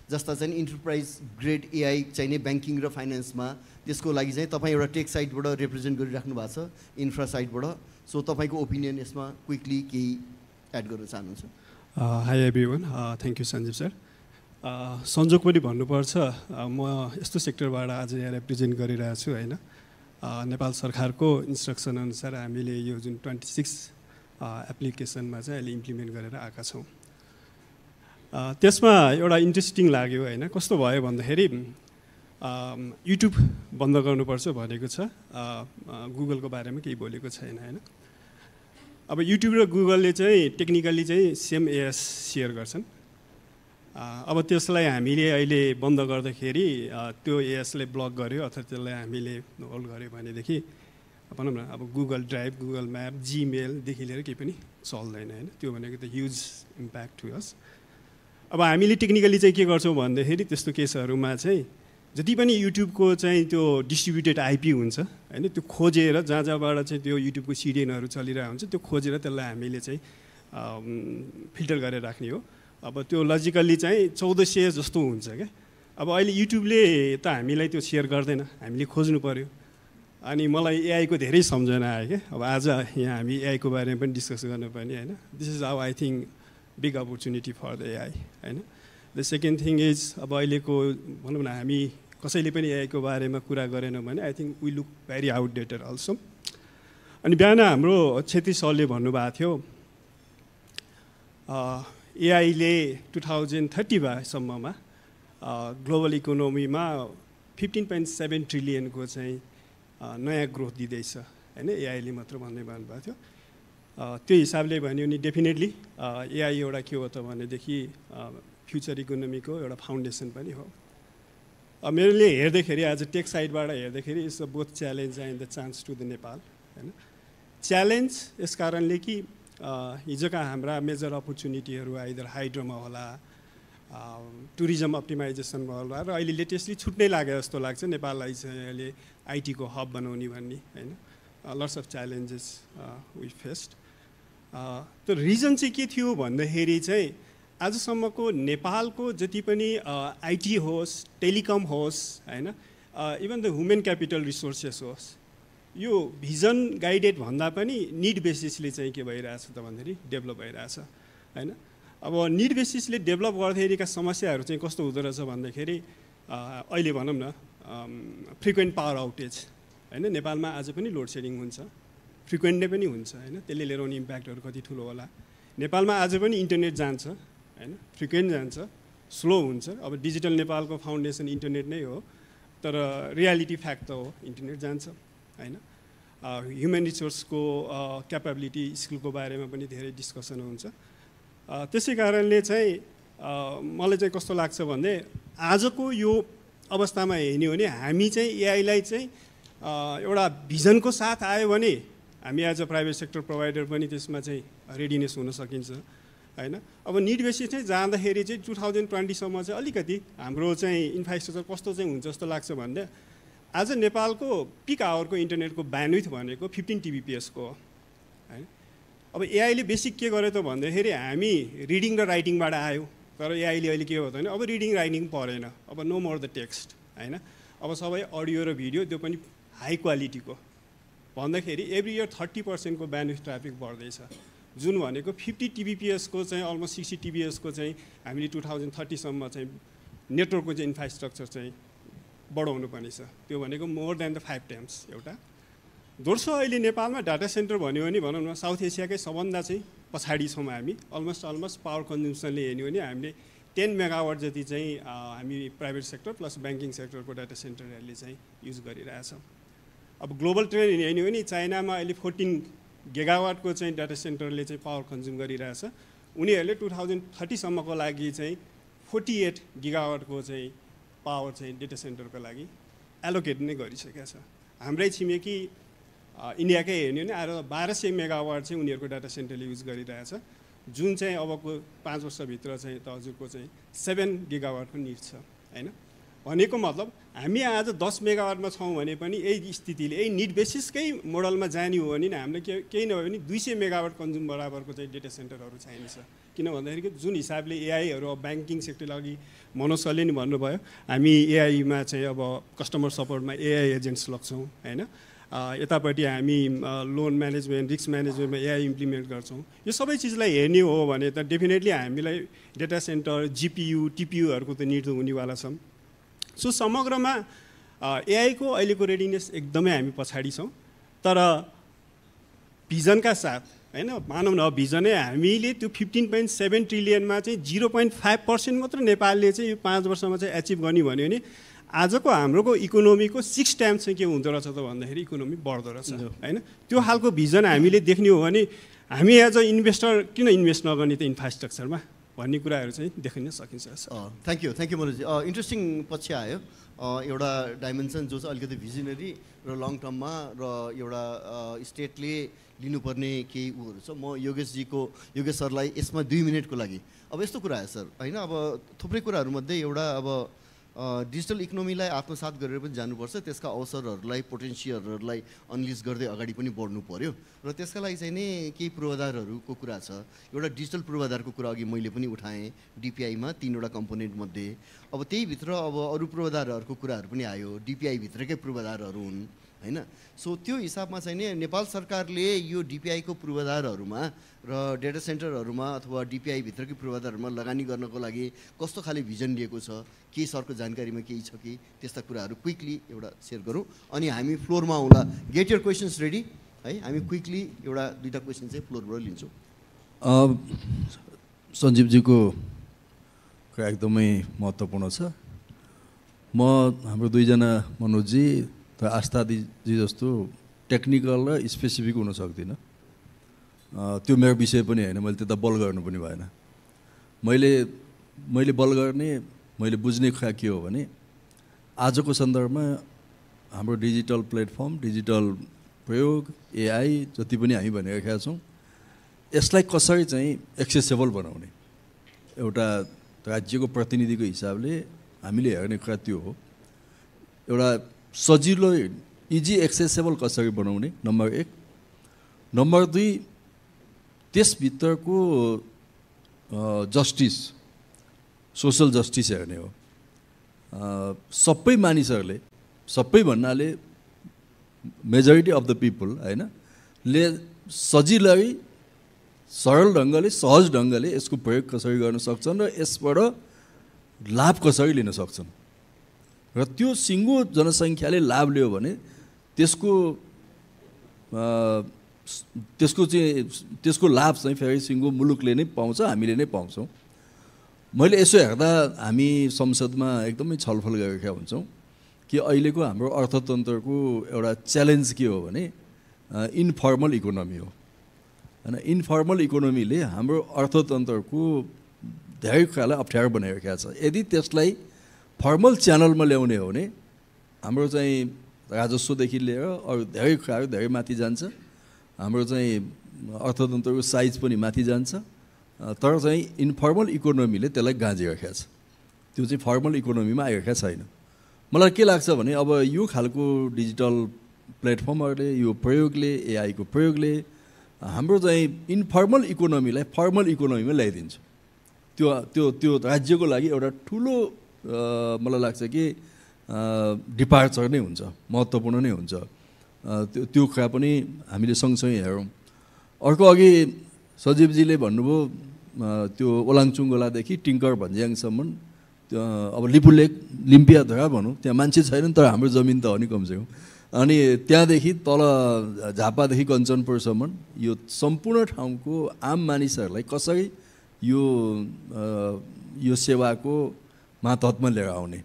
जस्ता चाहिँ इन्टरप्राइज ग्रेड AI चाहिने ब्याङ्किङ र फाइनेन्समा त्यसको लागि चाहिँ तपाईँ एउटा टेक साइडबाट रिप्रेजेन्ट गरिराख्नु भएको छ इन्फ्रा साइडबाट. सो तपाईँको ओपिनियन यसमा क्विकली केही एड गर्न चाहनुहुन्छ? High everyone, thank you Sanjeev sir. संजोग पनि भन्नुपर्छ म यस्तो सेक्टरबाट आज यहाँ रिप्रेजेन्ट गरिरहेको छु हैन. नेपाल सरकारको इन्स्ट्रक्सन अनुसार हामीले यो जुन 26 एप्लिकेसनमा चाहिँ अहिले इम्प्लिमेन्ट गरेर आएका छौँ. त्यसमा एउटा इन्ट्रेस्टिङ लाग्यो हैन. कस्तो भयो भन्दाखेरि युट्युब बन्द गर्नुपर्छ भनेको छ, गुगलको बारेमा केही बोलेको छैन हैन. अब युट्युब र गुगलले चाहिँ टेक्निकली चाहिँ सेम एएस सेयर गर्छन्. अब त्यसलाई हामीले अहिले बन्द गर्दाखेरि त्यो एएसले ब्लक गर्यो अथवा त्यसलाई हामीले होल्ड गर्यो भनेदेखि भनौँ न अब गुगल ड्राइभ, गुगल म्याप, जिमेलदेखि लिएर केही पनि चल्दैन हैन. त्यो भनेको त ह्युज इम्प्याक्ट टु अस. अब हामीले टेक्निकली चाहिँ के गर्छौँ भन्दाखेरि त्यस्तो केसहरूमा चाहिँ जति पनि युट्युबको चाहिँ त्यो डिस्ट्रिब्युटेड आइपी हुन्छ हैन, त्यो खोजेर जहाँ जहाँबाट चाहिँ त्यो युट्युबको सिडिएनहरू चलिरहेको हुन्छ त्यो खोजेर त्यसलाई हामीले चाहिँ फिल्टर गरेर राख्ने हो. अब त्यो लजिकल्ली चाहिँ 1400 जस्तो हुन्छ क्या. अब अहिले युट्युबले त हामीलाई त्यो सेयर गर्दैन, हामीले खोज्नु पऱ्यो. अनि मलाई एआईको धेरै सम्झना आयो क्या. अब आज यहाँ हामी एआईको बारेमा पनि डिस्कस गर्नुपर्ने हैन. This is how I think big opportunity for the AI हैन. द सेकेन्ड थिङ इज अब अहिलेको भनौँ न हामी कसैले पनि एआईको बारेमा कुरा गरेनौँ भने I think we look very outdated also. अनि बिहान हाम्रो छेत्री सरले भन्नुभएको थियो एआईले 2030 सम्ममा ग्लोबल इकोनोमीमा 15.7 ट्रिलियनको चाहिँ नयाँ ग्रोथ दिँदैछ हैन. एआईले मात्र भन्दै भन्नुभएको थियो. त्यो हिसाबले भन्यो भने डेफिनेटली एआई एउटा के हो त भनेदेखि फ्युचर इकोनोमीको एउटा फाउन्डेसन पनि हो. मैले हेर्दाखेरि आज टेक साइडबाट हेर्दाखेरि it's a both challenge and the chance to the Nepal हैन. च्यालेन्ज यस कारणले कि हिजोका हाम्रा मेजर अपर्च्युनिटीहरू आइदर हाइड्रोमा होला, टुरिज्म अप्टिमाइजेसनमा होला र अहिले लेटेस्टली छुट्नै लाग्यो जस्तो लाग्छ नेपाललाई चाहिँ अहिले आइटीको हब बनाउने भन्ने हैन. Lots of challenges we faced. त्यो रिजन चाहिँ के थियो भन्दाखेरि चाहिँ आजसम्मको नेपालको जति पनि आइटी होस्, टेलिकम होस् हैन, even the human capital resources होस्, यो भिजन गाइडेड भन्दा पनि निड बेसिसले चाहिँ के भइरहेछ त भन्दाखेरि डेभलप भइरहेछ हैन. अब निड बेसिसले डेभलप गर्दाखेरिका समस्याहरू चाहिँ कस्तो हुँदो रहेछ भन्दाखेरि अहिले भनौँ न फ्रिक्वेन्ट पावर आउटेज हैन. नेपालमा आज पनि लोड सेडिङ हुन्छ, फ्रिक्वेन्ट नै पनि हुन्छ हैन. त्यसले लिएर आउने इम्प्याक्टहरू कति ठुलो होला. नेपालमा आज पनि इन्टरनेट जान्छ हैन, फ्रिक्वेन्ट जान्छ, स्लो हुन्छ. अब डिजिटल नेपालको फाउन्डेसन इन्टरनेट नै हो, तर रियालिटी फ्याक्ट त हो इन्टरनेट जान्छ हैन. ह्युमन रिसोर्सको क्यापेबिलिटी स्किलको बारेमा पनि धेरै डिस्कसन हुन्छ. त्यसै कारणले चाहिँ मलाई चाहिँ कस्तो लाग्छ भन्दै आजको यो अवस्थामा हेर्ने हो भने हामी चाहिँ एआईलाई चाहिँ एउटा भिजनको साथ आयो भने हामी as a private sector provider पनि त्यसमा चाहिँ रेडिनेस हुन सकिन्छ हैन. अब निड बेसिस चाहिँ जाँदाखेरि चाहिँ 2020 सम्म चाहिँ अलिकति हाम्रो चाहिँ इन्फ्रास्ट्रक्चर कस्तो चाहिँ हुन्छ जस्तो लाग्छ भन्दा आज नेपालको पिक आवरको इन्टरनेटको ब्यान्डविथ भनेको 15 Tbps को हो हैन. अब एआईले बेसिक के गर्यो त भन्दाखेरि हामी रिडिङ र राइटिङबाट आयो, तर एआईले अहिले के हो भने अब रिडिङ राइटिङ परेन, अब नो मोर द टेक्स्ट हैन. अब सबै अडियो र भिडियो त्यो पनि हाई क्वालिटीको भन्दाखेरि एभ्री इयर 30% को ब्यान्डविथ ट्राफिक बढ्दैछ, जुन भनेको 50 Tbps को चाहिँ अलमोस्ट 60 Tbps को चाहिँ हामीले 2030 सम्म चाहिँ नेटवर्कको चाहिँ इन्फ्रास्ट्रक्चर चाहिँ बढाउनु पर्ने छ. त्यो भनेको मोर देन द 5 टाइम्स एउटा. दोस्रो अहिले नेपालमा डाटा सेन्टर भन्यो भने भनौँ न साउथ एसियाकै सबभन्दा चाहिँ पछाडि छौँ हामी अलमोस्ट पावर कन्ज्युम्सनले हेर्ने हो भने हामीले 10 मेगावाट जति चाहिँ हामी प्राइभेट सेक्टर प्लस ब्याङ्किङ सेक्टरको डाटा सेन्टरहरूले चाहिँ युज गरिरहेछौँ। अब ग्लोबल ट्रेन्ड हेर्ने हो भने चाइनामा अहिले 14 गिगावाटको चाहिँ डाटा सेन्टरले चाहिँ पावर कन्ज्युम गरिरहेछ। उनीहरूले 2030 सम्मको लागि चाहिँ 48 गिगावाटको चाहिँ पावर चाहिँ डेटा सेन्टरको लागि एलोकेट नै गरिसकेका छ। हाम्रै छिमेकी इन्डियाकै हेर्ने हो भने आएर 1200 मेगावाट चाहिँ उनीहरूको डाटा सेन्टरले युज गरिरहेछ, जुन चाहिँ अबको 5 वर्षभित्र चाहिँ हजुरको चाहिँ 7 गिगावाटको निड छ हैन। भनेको मतलब हामी आज 10 मेगावाटमा छौँ भने पनि यही स्थितिले यही निड बेसिसकै मोडलमा जाने हो भने हामीले केही नभए पनि 200 मेगावाट कन्ज्युम बराबरको चाहिँ डेटा सेन्टरहरू चाहिन्छ। किन भन्दाखेरि जुन हिसाबले एआईहरू अब ब्याङ्किङ सेक्टर लागि मनोज सरले नि भन्नुभयो, हामी एआईमा चाहिँ अब कस्टमर सपोर्टमा एआई एजेन्ट्स लग्छौँ हैन। यतापट्टि हामी लोन म्यानेजमेन्ट रिस्क म्यानेजमेन्टमा एआई इम्प्लिमेन्ट गर्छौँ। यो सबै चिजलाई हेर्ने हो भने त डेफिनेटली हामीलाई डेटा सेन्टर जीपीयू टीपीयूहरूको त निड हुनेवाला छ। सो समग्रमा एआईको अहिलेको रेडिनेस एकदमै हामी पछाडि छौँ, तर भिजनका साथ हैन मानौँ न भिजनै हामीले त्यो 15.7 ट्रिलियनमा चाहिँ 0.5% मात्र नेपालले चाहिँ यो 5 वर्षमा चाहिँ एचिभ गर्ने भन्यो भने आजको हाम्रोको इकोनोमीको 6 टाइम्स चाहिँ के हुँदो रहेछ त भन्दाखेरि इकोनोमी बढ्दो रहेछ हैन। त्यो खालको भिजन हामीले देख्ने हो भने हामी एज अ इन्भेस्टर किन इन्भेस्ट नगर्ने त इन्फ्रास्ट्रक्चरमा भन्ने कुराहरू चाहिँ देख्न सकिन्छ। Thank you मनोजी। इन्ट्रेस्टिङ पक्ष आयो एउटा डाइमेन्सन जो चाहिँ अलिकति भिजनरी र लङ टर्ममा र एउटा स्टेटले लिनुपर्ने केही उहरू छ। म योगेश सरलाई यसमा 2 मिनटको लागि अब यस्तो कुरा आयो सर हैन। अब थुप्रै कुराहरूमध्ये एउटा अब डिजिटल इकोनोमीलाई आत्मसात गरेर पनि जानुपर्छ, त्यसका अवसरहरूलाई पोटेन्सियलहरूलाई अनलिज गर्दै अगाडि पनि बढ्नु पर्यो र त्यसका लागि चाहिँ नि केही पूर्वाधारहरूको कुरा छ। एउटा डिजिटल पूर्वाधारको कुरा अघि मैले पनि उठाएँ, डिपिआईमा 3वटा कम्पोनेन्ट मध्ये। अब त्यही भित्र अब अरू पूर्वाधारहरूको कुराहरू पनि आयो, डिपिआई भित्रकै पूर्वाधारहरू हुन् हैन। सो त्यो हिसाबमा चाहिँ नि नेपाल सरकारले यो डिपिआईको पूर्वाधारहरूमा र डेटा सेन्टरहरूमा अथवा डिपिआई भित्रकै पूर्वाधारहरूमा लगानी गर्नको लागि कस्तो खाले भिजन लिएको छ, के सरको जानकारीमा केही छ कि त्यस्ता कुराहरू क्विकली एउटा सेयर गरौँ अनि हामी फ्लोरमा आउँला। गेट योर क्वेसन्स रेडी है। हामी क्विकली एउटा 2टा क्वेसन चाहिँ फ्लोरबाट लिन्छौँ। सञ्जीवजीको कुरा एकदमै महत्त्वपूर्ण छ। म हाम्रो 2जना मनोजजी त आस्थाजी जस्तो टेक्निकल र स्पेसिफिक हुन सक्दिनँ। त्यो मेरो विषय पनि होइन, मैले त्यता बल गर्नु पनि भएन। मैले बल गर्ने मैले बुझ्ने कुरा के हो भने आजको सन्दर्भमा हाम्रो डिजिटल प्लेटफर्म डिजिटल प्रयोग एआई जति पनि हामी भनिरहेका छौँ यसलाई कसरी चाहिँ एक्सेसेबल बनाउने एउटा राज्यको प्रतिनिधिको हिसाबले हामीले हेर्ने कुरा त्यो हो। एउटा सजिलो इजी एक्सेसेबल कसरी बनाउने नम्बर 1। नम्बर 2 त्यसभित्रको जस्टिस सोसल जस्टिस हेर्ने हो। सबै मानिसहरूले सबै भन्नाले मेजोरिटी अफ द पिपल हैन ले सजिलै सरल ढङ्गले सहज ढङ्गले यसको प्रयोग कसरी गर्न सक्छन् र यसबाट लाभ कसरी लिन सक्छन् र त्यो सिङ्गो जनसङ्ख्याले लाभ लियो भने त्यसको लाभ चाहिँ फेरि सिङ्गो मुलुकले नै पाउँछ, हामीले नै पाउँछौँ। मैले यसो हेर्दा हामी संसदमा एकदमै छलफल गरेका हुन्छौँ कि अहिलेको हाम्रो अर्थतन्त्रको एउटा च्यालेन्ज के हो भने इन्फर्मल इकोनोमी हो हैन। इन्फर्मल इकोनोमीले हाम्रो अर्थतन्त्रको धेरै कुरालाई अप्ठ्यारो बनाइरहेको छ। यदि त्यसलाई फर्मल च्यानलमा ल्याउने हो भने हाम्रो चाहिँ राजस्वदेखि लिएर अरू धेरै कुराहरू धेरै माथि जान्छ, हाम्रो चाहिँ अर्थतन्त्रको साइज पनि माथि जान्छ। तर चाहिँ इन्फर्मल इकोनोमीले त्यसलाई गाँजिरहेको छ, त्यो चाहिँ फर्मल इकोनोमीमा आइरहेको छैन। मलाई के लाग्छ भने अब यो खालको डिजिटल प्लेटफर्महरूले यो प्रयोगले एआईको प्रयोगले हाम्रो चाहिँ इन्फर्मल इकोनोमीलाई फर्मल इकोनोमीमा ल्याइदिन्छ। त्यो राज्यको लागि एउटा ठुलो मलाई लाग्छ कि डिपार्चर नै हुन्छ, महत्त्वपूर्ण नै हुन्छ। त्यो कुरा पनि हामीले सँगसँगै हेरौँ। अर्को अघि सजीवजीले भन्नुभयो त्यो ओलाङचुङ्गोलादेखि टिङ्कर भन्ज्याङसम्म अब लिपुलेक लिम्पियाधरा भनौँ त्यहाँ मान्छे छैनन् तर हाम्रो जमिन त हो नि कमसेकम। अनि त्यहाँदेखि तल झापादेखि कञ्चनपुरसम्म यो सम्पूर्ण ठाउँको आम मानिसहरूलाई कसरी यो सेवाको मातहतमा लिएर आउने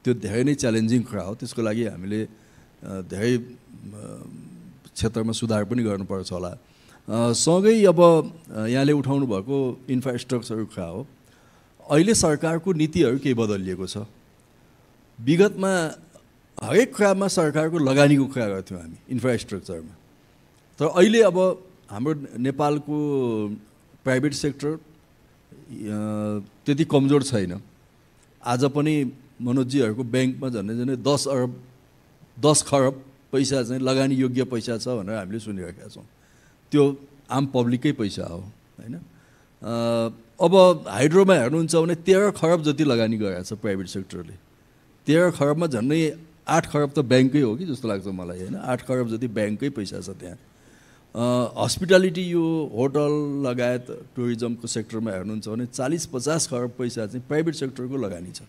त्यो धेरै नै च्यालेन्जिङ कुरा हो। त्यसको लागि हामीले धेरै क्षेत्रमा सुधार पनि गर्नुपर्छ होला। सँगै अब यहाँले उठाउनु भएको इन्फ्रास्ट्रक्चरको कुरा हो। अहिले सरकारको नीतिहरू केही बदलिएको छ। विगतमा हरेक कुरामा सरकारको लगानीको कुरा गर्थ्यौँ हामी इन्फ्रास्ट्रक्चरमा, तर अहिले अब हाम्रो नेपालको प्राइभेट सेक्टर त्यति कमजोर छैन। आज पनि मनोजजीहरूको ब्याङ्कमा झन्डै 10 खरब पैसा चाहिँ लगानी योग्य पैसा छ भनेर हामीले सुनिरहेका छौँ। त्यो आम पब्लिकै पैसा हो होइन। अब हाइड्रोमा हेर्नुहुन्छ भने 13 खरब जति लगानी गरेको छ प्राइभेट सेक्टरले। 13 खरबमा झन्डै 8 खरब त ब्याङ्कै हो कि जस्तो लाग्छ मलाई होइन। 8 खरब जति ब्याङ्कै पैसा छ त्यहाँ। हस्पिटालिटी यो होटल लगायत टुरिज्मको सेक्टरमा हेर्नुहुन्छ भने 40-50 खरब पैसा चाहिँ प्राइभेट सेक्टरको लगानी छ।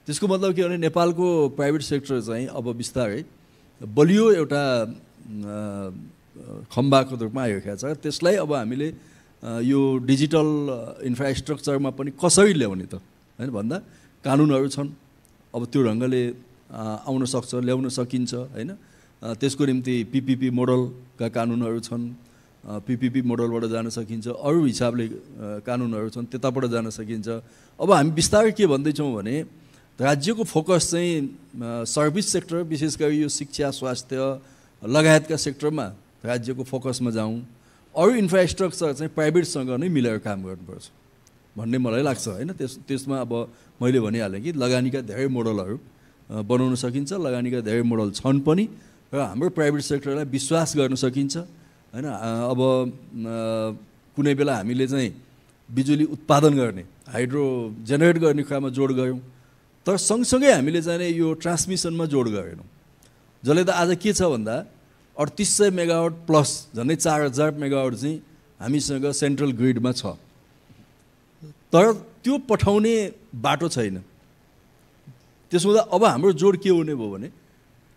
त्यसको मतलब के भने नेपालको प्राइभेट सेक्टर चाहिँ अब बिस्तारै बलियो एउटा खम्बाको रूपमा आइरहेको छ। त्यसलाई अब हामीले यो डिजिटल इन्फ्रास्ट्रक्चरमा पनि कसरी ल्याउने त होइन भन्दा कानुनहरू छन्। अब त्यो ढङ्गले आउन सक्छ, ल्याउन सकिन्छ होइन। त्यसको निम्ति PPP मोडलका कानुनहरू छन्। PPP मोडलबाट जान सकिन्छ। अरू हिसाबले कानुनहरू छन्, त्यताबाट जान सकिन्छ। अब हामी बिस्तारै के भन्दैछौँ भने राज्यको फोकस चाहिँ सर्भिस सेक्टर, विशेष गरी यो शिक्षा, स्वास्थ्य लगायतका सेक्टरमा राज्यको फोकसमा जाउँ। अरू इन्फ्रास्ट्रक्चर चाहिँ प्राइभेटसँग नै मिलेर काम गर्नुपर्छ भन्ने मलाई लाग्छ होइन। त्यसमा अब मैले भनिहालेँ कि लगानीका धेरै मोडलहरू बनाउन सकिन्छ, लगानीका धेरै मोडल छन् पनि र हाम्रो प्राइभेट सेक्टरलाई विश्वास गर्न सकिन्छ होइन। अब कुनै बेला हामीले चाहिँ बिजुली उत्पादन गर्ने, हाइड्रो जेनेरेट गर्ने कुरामा जोड गऱ्यौँ, तर सँगसँगै हामीले चाहिँ यो ट्रान्समिसनमा जोड गरेनौँ। जसले त आज के छ भन्दा 3800 मेगावाट प्लस झन्डै 4000 मेगावाट चाहिँ हामीसँग सेन्ट्रल ग्रिडमा छ, तर त्यो पठाउने बाटो छैन। त्यसो हुँदा अब हाम्रो जोड के हुने भयो भने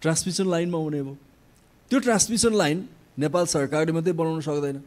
ट्रान्समिसन लाइनमा हुने भयो। त्यो ट्रान्समिसन लाइन नेपाल सरकारले मात्रै बनाउन सक्दैन।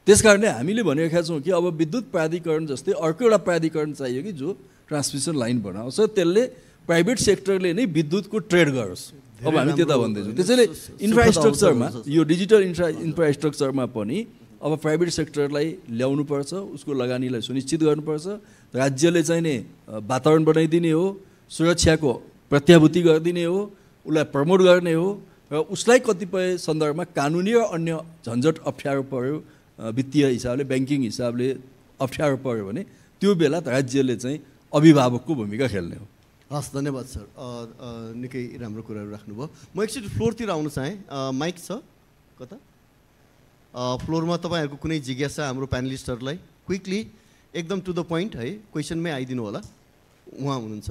त्यसकारणले हामीले भनिरहेका छौँ कि अब विद्युत प्राधिकरण जस्तै अर्को एउटा प्राधिकरण चाहियो कि जो ट्रान्समिसन लाइन बनाओस्, त्यसले प्राइभेट सेक्टरले नै विद्युतको ट्रेड गरोस्। अब हामी त्यता भन्दैछौँ। त्यसैले इन्फ्रास्ट्रक्चरमा यो डिजिटल इन्फ्रास्ट्रक्चरमा पनि अब प्राइभेट सेक्टरलाई ल्याउनुपर्छ, उसको लगानीलाई सुनिश्चित गर्नुपर्छ। राज्यले चाहिँ नै वातावरण बनाइदिने हो, सुरक्षाको प्रत्याभूति गरिदिने हो, उसलाई प्रमोट गर्ने हो र उसलाई कतिपय सन्दर्भमा कानुनी र अन्य झन्झट अप्ठ्यारो पर्यो, वित्तीय हिसाबले, ब्याङ्किङ हिसाबले अप्ठ्यारो पर्यो भने त्यो बेला राज्यले चाहिँ अभिभावकको भूमिका खेल्ने हो। हस्, धन्यवाद सर। निकै राम्रो कुराहरू राख्नुभयो। म एकचोटि फ्लोरतिर आउन चाहेँ। माइक छ कता? फ्लोरमा तपाईँहरूको कुनै जिज्ञासा हाम्रो प्यानलिस्टहरूलाई क्विकली एकदम टु द पोइन्ट है, क्वेसनमै आइदिनु होला। उहाँ हुनुहुन्छ।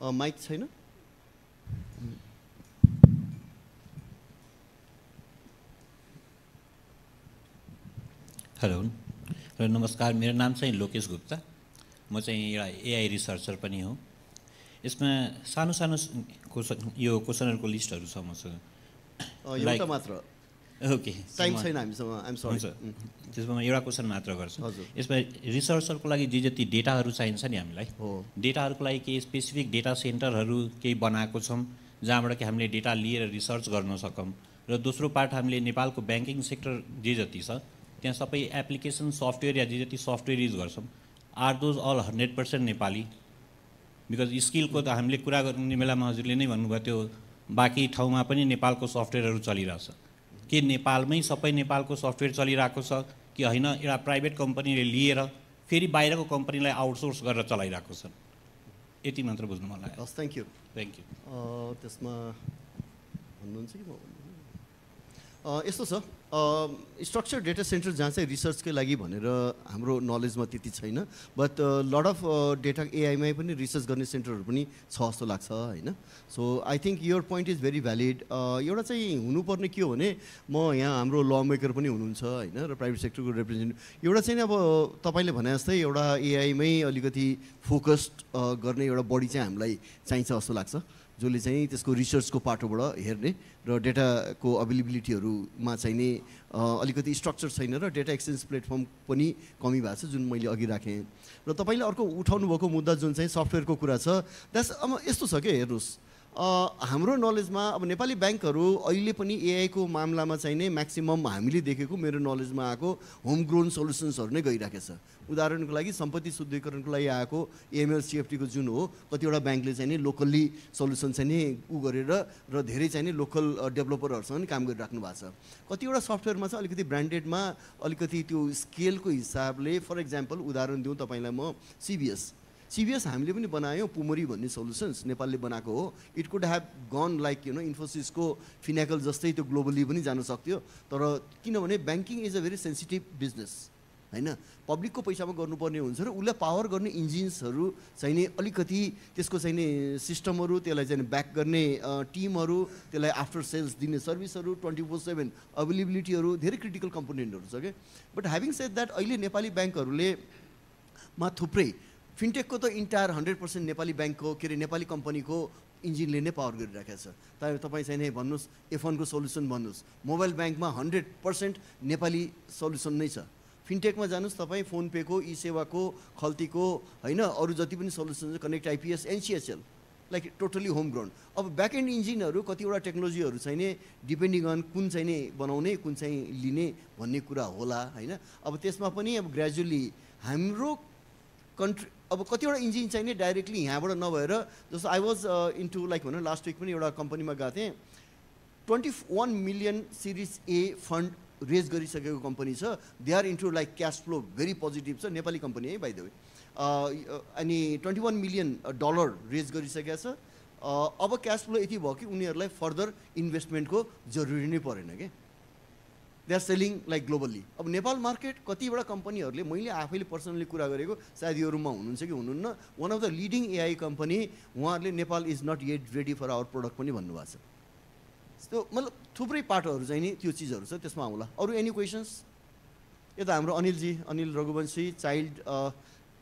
माइक छैन? हेलो र नमस्कार, मेरो नाम चाहिँ लोकेश गुप्ता। म चाहिँ एउटा एआई रिसर्चर पनि हो। यसमा सानो सानो यो क्वेसनहरूको लिस्टहरू छ मसँग। एउटा मात्र? ओके, टाइम छैन हामीसँग, आइम सरी। त्यसमा म एउटा क्वेसन मात्र गर्छु। यसमा रिसर्चरको लागि जे जति डेटाहरू चाहिन्छ नि हामीलाई, डेटाहरूको लागि केही स्पेसिफिक डेटा सेन्टरहरू केही बनाएको छौँ जहाँबाट कि हामीले डेटा लिएर रिसर्च गर्न सकौँ। र दोस्रो पार्ट, हामीले नेपालको ब्याङ्किङ सेक्टर जे जति छ त्यहाँ सबै एप्लिकेसन सफ्टवेयर या जे जति सफ्टवेयर युज गर्छौँ, are those all 100% Nepali? Because स्किलको त हामीले कुरा गर्ने बेलामा हजुरले नै भन्नुभयो त्यो बाँकी ठाउँमा पनि नेपालको सफ्टवेयरहरू चलिरहेछ। के नेपालमै सबै नेपालको सफ्टवेयर चलिरहेको छ कि होइन एउटा प्राइभेट कम्पनीले लिएर फेरि बाहिरको कम्पनीलाई आउटसोर्स गरेर चलाइरहेको छ? यति मात्र बुझ्नु मन लाग्यो। हस्, थ्याङ्क यू। त्यसमा भन्नुहुन्छ कि म यस्तो छ, स्ट्रक्चर डेटा सेन्टर जहाँ चाहिँ रिसर्चकै लागि भनेर हाम्रो नलेजमा त्यति छैन, बट लट अफ डेटा एआईमै पनि रिसर्च गर्ने सेन्टरहरू पनि छ जस्तो लाग्छ होइन. So I think your point is very valid. एउटा चाहिँ हुनुपर्ने के हो भने, म यहाँ हाम्रो ल मेकर पनि हुनुहुन्छ होइन र प्राइभेट सेक्टरको रिप्रेजेन्टेटिभ, एउटा चाहिँ अब तपाईँले भने जस्तै एउटा एआईमै अलिकति फोकस्ड गर्ने एउटा बडी चाहिँ हामीलाई चाहिन्छ जस्तो लाग्छ, जसले चाहिँ त्यसको रिसर्चको पाटोबाट हेर्ने र डेटाको अभाइलेबिलिटीहरूमा चाहिने अलिकति स्ट्रक्चर छैन र डेटा एक्सचेन्ज प्लेटफर्म पनि कमी भएको छ, जुन मैले अघि राखेँ. र तपाईँले अर्को उठाउनु भएको मुद्दा जुन चाहिँ सफ्टवेयरको कुरा छ, द्याट्स अब यस्तो छ कि हेर्नुहोस्, हाम्रो नलेजमा अब नेपाली ब्याङ्कहरू अहिले पनि एआईको मामलामा चाहिँ नै म्याक्सिमम हामीले देखेको मेरो नलेजमा आएको होम ग्रोन सोल्युसन्सहरू नै गइराखेको छ. उदाहरणको लागि सम्पत्ति शुद्धिकरणको लागि आएको एएमएल सिएफटीको जुन हो, कतिवटा ब्याङ्कले चाहिँ नि लोकल्ली सोल्युसन चाहिँ नि गरेर र धेरै चाहिँ नि लोकल डेभलपरहरूसँग नि काम गरिराख्नु भएको छ. कतिवटा सफ्टवेयरमा चाहिँ अलिकति ब्रान्डेडमा अलिकति त्यो स्केलको हिसाबले, फर इक्जाम्पल उदाहरण दिउँ तपाईँलाई म, सिबिएस हामीले पनि बनायौँ, पुमरी भन्ने सोल्युसन्स नेपालले बनाएको हो. It could have gone like इन्फोसिसको फिनाकल जस्तै त्यो ग्लोबली पनि जान सक्थ्यो, तर किनभने banking is a very sensitive business होइन, पब्लिकको पैसामा गर्नुपर्ने हुन्छ र उसलाई पावर गर्ने इन्जिन्सहरू चाहिँ नि अलिकति त्यसको चाहिँ नि सिस्टमहरू, त्यसलाई चाहिँ ब्याक गर्ने टिमहरू, त्यसलाई आफ्टर सेल्स दिने सर्भिसहरू, 24/7 अभाइलेबिलिटीहरू, धेरै क्रिटिकल कम्पोनेन्टहरू छ क्या. बट ह्याभिङ सेड द्याट अहिले नेपाली ब्याङ्कहरूले थुप्रै फिनटेकको त इन्टायर 100% नेपाली ब्याङ्कको के अरे नेपाली कम्पनीको इन्जिनले नै पावर गरिराखेको छ. तपाईँ चाहिँ नै भन्नुहोस्, F1 को सोल्युसन भन्नुहोस्, मोबाइल ब्याङ्कमा 100% नेपाली सोल्युसन नै छ. फिनटेकमा जानुहोस् तपाईँ, फोन पेको, ई सेवाको, खल्तीको होइन, अरू जति पनि सोल्युसन छ, connect IPS, NCHL, like totally homegrown. अब ब्याक एन्ड इन्जिनहरू कतिवटा टेक्नोलोजीहरू चाहिँ नि डिपेन्डिङ अन कुन चाहिँ नि बनाउने, कुन चाहिँ लिने भन्ने कुरा होला होइन. अब त्यसमा पनि अब ग्रेजुअली हाम्रो कन्ट्री अब कतिवटा इन्जिन चाहिँ नि डाइरेक्टली यहाँबाट नभएर, जस्तो आई वाज इन्टु लाइक भनौँ लास्ट विक पनि एउटा कम्पनीमा गएको थिएँ, 21 million series A fund raise गरिसकेको कम्पनी छ. They are into like cash flow very positive छ, नेपाली कम्पनी है बाइ द वे. अनि $21 मिलियन रेज गरिसकेको छ. अब क्यास फ्लो यति भयो कि उनीहरूलाई फर्दर इन्भेस्टमेन्टको जरुरी नै परेन क्या. They are selling like globally. अब नेपाल मार्केट कतिवटा कम्पनीहरूले, मैले आफैले पर्सनली कुरा गरेको, सायद यो रुममा हुनुहुन्छ कि हुनुहुन्न, one of the leading AI company, उहाँहरूले Nepal is not yet ready for our product पनि भन्नुभएको छ. त्यो मतलब थुप्रै पार्टहरू चाहिँ नि त्यो चिजहरू छ, त्यसमा आउँला. अरू एनी क्वेसन्स? यता हाम्रो अनिल रघुवंशी चाइल्ड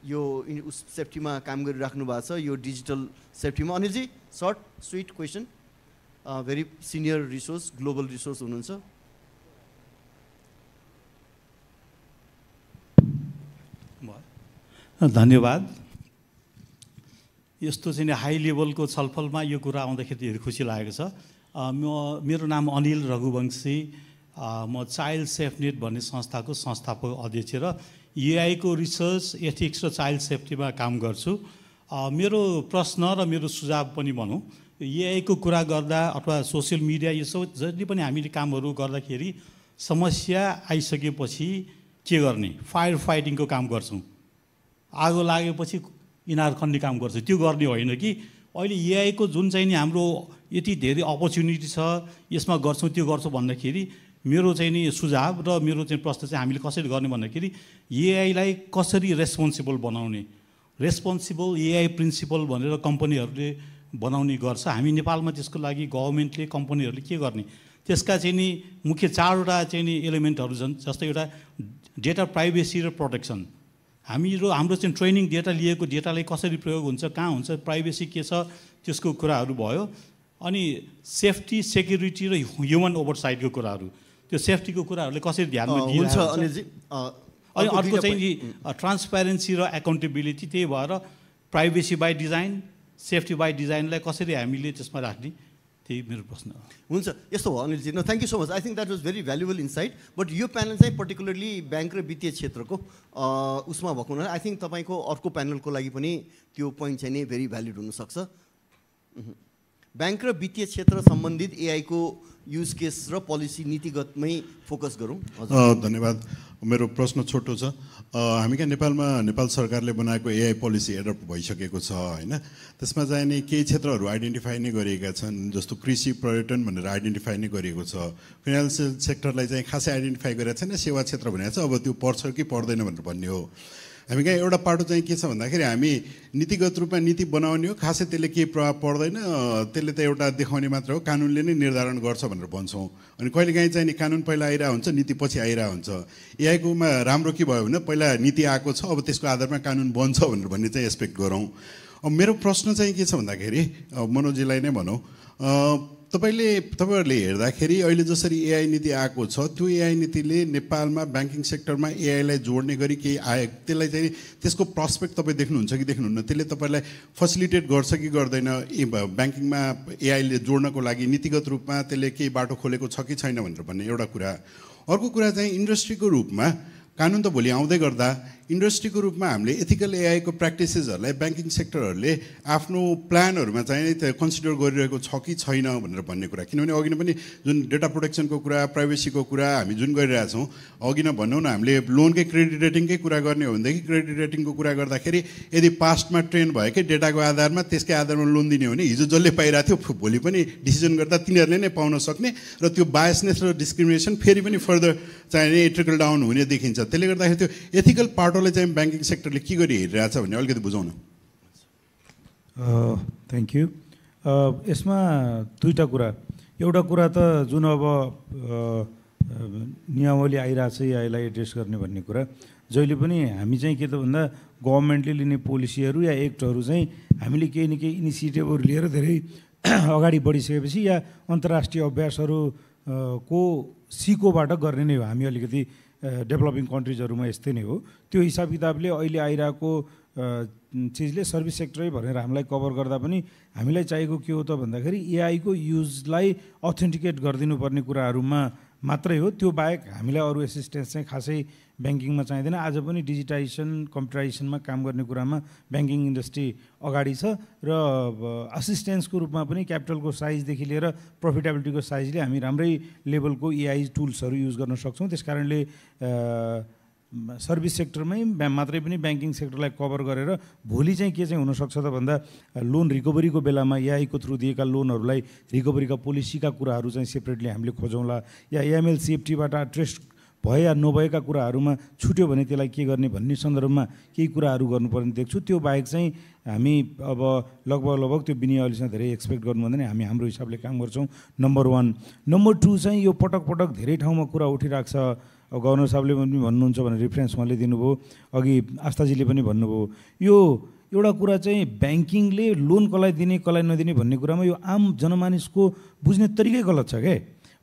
यो उस सेफ्टीमा काम गरिराख्नु भएको छ, यो डिजिटल सेफ्टीमा. Anilji short sweet question, very senior resource, global resource हुनुहुन्छ. धन्यवाद. यस्तो चाहिँ हाई लेभलको छलफलमा यो कुरा आउँदाखेरि धेरै खुसी लागेको छ. मेरो नाम अनिल रघुवंशी, म चाइल्ड सेफनेट भन्ने संस्थाको संस्थापक अध्यक्ष र एआईको रिसर्च, एथिक्स र चाइल्ड सेफ्टीमा काम गर्छु. मेरो प्रश्न र मेरो सुझाव पनि भनौँ, एआईको कुरा गर्दा अथवा सोसियल मिडिया यो सब जति पनि हामीले कामहरू गर्दाखेरि समस्या आइसकेपछि के गर्ने, फायर फाइटिङको काम गर्छौँ. आगो लागेपछि इनार खन्ने काम गर्छ, त्यो गर्ने होइन कि अहिले एआईको जुन चाहिँ नि हाम्रो यति धेरै अपर्च्युनिटी छ, यसमा गर्छौँ त्यो गर्छौँ भन्दाखेरि मेरो चाहिँ नि सुझाव र मेरो चाहिँ प्रश्न चाहिँ हामीले कसरी गर्ने भन्दाखेरि एआईलाई कसरी रेस्पोन्सिबल बनाउने, रेस्पोन्सिबल एआई प्रिन्सिपल भनेर कम्पनीहरूले बनाउने गर्छ. हामी नेपालमा त्यसको लागि गभर्मेन्टले, कम्पनीहरूले के गर्ने, त्यसका चाहिँ नि मुख्य 4वटा चाहिँ नि एलिमेन्टहरू छन्. जस्तै एउटा डेटा प्राइभेसी र प्रोटेक्सन. हाम्रो चाहिँ ट्रेनिङ डेटा लिएको डेटालाई कसरी प्रयोग हुन्छ, कहाँ हुन्छ, प्राइभेसी के छ, त्यसको कुराहरू भयो. अनि सेफ्टी, सेक्युरिटी र ह्युमन ओभरसाइटको कुराहरू, त्यो सेफ्टीको कुराहरूले कसरी ध्यानमा दिइन्छ. अनि अर्को चाहिँ नि ट्रान्सप्यारेन्सी र एकाउन्टेबिलिटी. त्यही भएर privacy by design, safety by डिजाइनलाई कसरी हामीले त्यसमा राख्ने, त्यही मेरो प्रश्न हो. हुन्छ, यस्तो हो Anilji. No, thank you so much. I think that was very valuable insight. But यो प्यानल चाहिँ पर्टिकुलरली ब्याङ्क र वित्तीय क्षेत्रको उसमा भएको हुनाले आई थिङ्क तपाईँको अर्को प्यानलको लागि पनि त्यो पोइन्ट चाहिँ नै भेरी भ्यालिड हुनसक्छ. ब्याङ्क र वित्तीय क्षेत्र सम्बन्धित एआईको युज केस र पोलिसी नीतिगतमै फोकस गरौँ. धन्यवाद. मेरो प्रश्न छोटो छ। हामी कहाँ नेपालमा नेपाल सरकारले बनाएको एआई पोलिसी एडप्ट भइसकेको छ हैन, त्यसमा चाहिँ नि केही क्षेत्रहरू आइडेन्टिफाई नै गरिएका छन्, जस्तो कृषि पर्यटन भनेर आइडेन्टिफाई नै गरिएको छ। फाइनान्सियल सेक्टरलाई चाहिँ खासै आइडेन्टिफाई गरेको छैन, सेवा क्षेत्र भनेको छ, अब त्यो पर्छ कि पर्दैन भनेर भन्ने हो। हामी कहाँ एउटा पाटो चाहिँ के छ भन्दाखेरि हामी नीतिगत रूपमा नीति बनाउने हो, खासै त्यसले केही प्रभाव पर्दैन, त्यसले त एउटा देखाउने मात्र हो, कानुनले नै निर्धारण गर्छ भनेर भन्छौँ। अनि कहिलेकाहीँ चाहिँ नि कानुन पहिला आइरहेको हुन्छ, नीति पछि आइरहेको हुन्छ। एआईकोमा राम्रो के भयो भने पहिला नीति आएको छ, अब त्यसको आधारमा कानुन बन्छ भनेर भन्ने चाहिँ एक्सपेक्ट गरौँ। अब मेरो प्रश्न चाहिँ के छ भन्दाखेरि मनोजीलाई नै भनौँ, तपाईँहरूले हेर्दाखेरि अहिले जसरी एआई नीति आएको छ, त्यो एआई नीतिले नेपालमा ब्याङ्किङ सेक्टरमा एआईलाई जोड्ने गरी केही आए, त्यसलाई चाहिँ त्यसको प्रस्पेक्ट तपाईँ देख्नुहुन्छ कि देख्नुहुन्न? त्यसले तपाईँलाई फेसिलिटेट गर्छ कि गर्दैन? ब्याङ्किङमा एआईले जोड्नको लागि नीतिगत रूपमा त्यसले केही बाटो खोलेको छ कि छैन भनेर भन्ने एउटा कुरा। अर्को कुरा चाहिँ इन्डस्ट्रीको रूपमा कानुन त भोलि आउँदै गर्दा इन्डस्ट्रीको रूपमा हामीले एथिकल एआईको प्र्याक्टिसेसहरूलाई ब्याङ्किङ सेक्टरहरूले आफ्नो प्लानहरूमा चाहिँ कन्सिडर गरिरहेको छ कि छैन भनेर भन्ने कुरा। किनभने अघि नै पनि जुन डेटा प्रोटेक्सनको कुरा, प्राइभेसीको कुरा हामी जुन गरिरहेछौँ, अघि नै भनौँ न हामीले लोनकै क्रेडिट रेटिङकै कुरा गर्ने हो भनेदेखि क्रेडिट रेटिङको कुरा गर्दाखेरि यदि पास्टमा ट्रेन भएकै डेटाको आधारमा त्यसकै आधारमा लोन दिने हो भने हिजो जसले पाइरहेको थियो भोलि पनि डिसिजन गर्दा तिनीहरूले नै पाउन सक्ने र त्यो बायसनेस र डिस्क्रिमिनेसन फेरि पनि फर्दर चाहिँ ट्रिकल डाउन हुने देखिन्छ। त्यसले गर्दाखेरि त्यो एथिकल पार्टले चाहिँ ब्याङ्किङ सेक्टरले के गरी हेरिरहेछ भन्ने अलिकति बुझाउन। Thank you. यसमा दुईवटा कुरा। एउटा कुरा त जुन अब नियमावली आइरहेछ यसलाई एड्रेस गर्ने भन्ने कुरा, जहिले पनि हामी चाहिँ के त भन्दा गभर्मेन्टले लिने पोलिसीहरू या एक्टहरू चाहिँ हामीले केही न केही इनिसिएटिभहरू लिएर धेरै अगाडि बढिसकेपछि या अन्तर्राष्ट्रिय अभ्यासहरू को सिकोबाट गर्ने नै हो। हामी अलिकति डेभलपिङ कन्ट्रिजहरूमा यस्तै नै हो। त्यो हिसाब किताबले अहिले आइरहेको चिजले सर्भिस सेक्टरै भनेर हामीलाई कभर गर्दा पनि हामीलाई चाहिएको के हो त भन्दाखेरि एआईको युजलाई अथेन्टिकेट गरिदिनुपर्ने कुराहरूमा मात्रै हो। त्यो बाहेक हामीलाई अरू एसिस्टेन्स चाहिँ खासै ब्याङ्किङमा चाहिँदैन। आज पनि डिजिटाइजेसन कम्प्युटराइजेसनमा काम गर्ने कुरामा ब्याङ्किङ इन्डस्ट्री अगाडि छ र असिस्टेन्सको रूपमा पनि क्यापिटलको साइजदेखि लिएर प्रफिटेबिलिटीको साइजले हामी राम्रै लेभलको एआई टुल्सहरू युज गर्न सक्छौँ। त्यस कारणले सर्भिस सेक्टरमै मात्रै पनि ब्याङ्किङ सेक्टरलाई कभर गरेर भोलि चाहिँ के चाहिँ हुनसक्छ त भन्दा लोन रिकभरीको बेलामा एआईको थ्रु दिएका लोनहरूलाई रिकभरीका पोलिसीका कुराहरू चाहिँ सेपरेटली हामीले खोजौँला, या एएमएल सेफ्टीबाट ट्रेस भए या नभएका कुराहरूमा छुट्यो भने त्यसलाई के गर्ने भन्ने सन्दर्भमा केही कुराहरू गर्नुपर्ने देख्छु। त्यो बाहेक चाहिँ हामी अब लगभग त्यो विनय अलिसँग धेरै एक्सपेक्ट गर्नु भन्दैन, हामी हाम्रो हिसाबले काम गर्छौँ। नम्बर 1। नम्बर 2 चाहिँ यो पटक धेरै ठाउँमा कुरा उठिरहेको छ। गभर्नर साहबले पनि भन्नुहुन्छ भने रेफरेन्स उहाँले दिनुभयो, अघि आस्थाजीले पनि भन्नुभयो। यो एउटा कुरा चाहिँ ब्याङ्किङले लोन कसलाई दिने कसलाई नदिने भन्ने कुरामा यो आम जनमानिसको बुझ्ने तरिकै गलत छ क्या।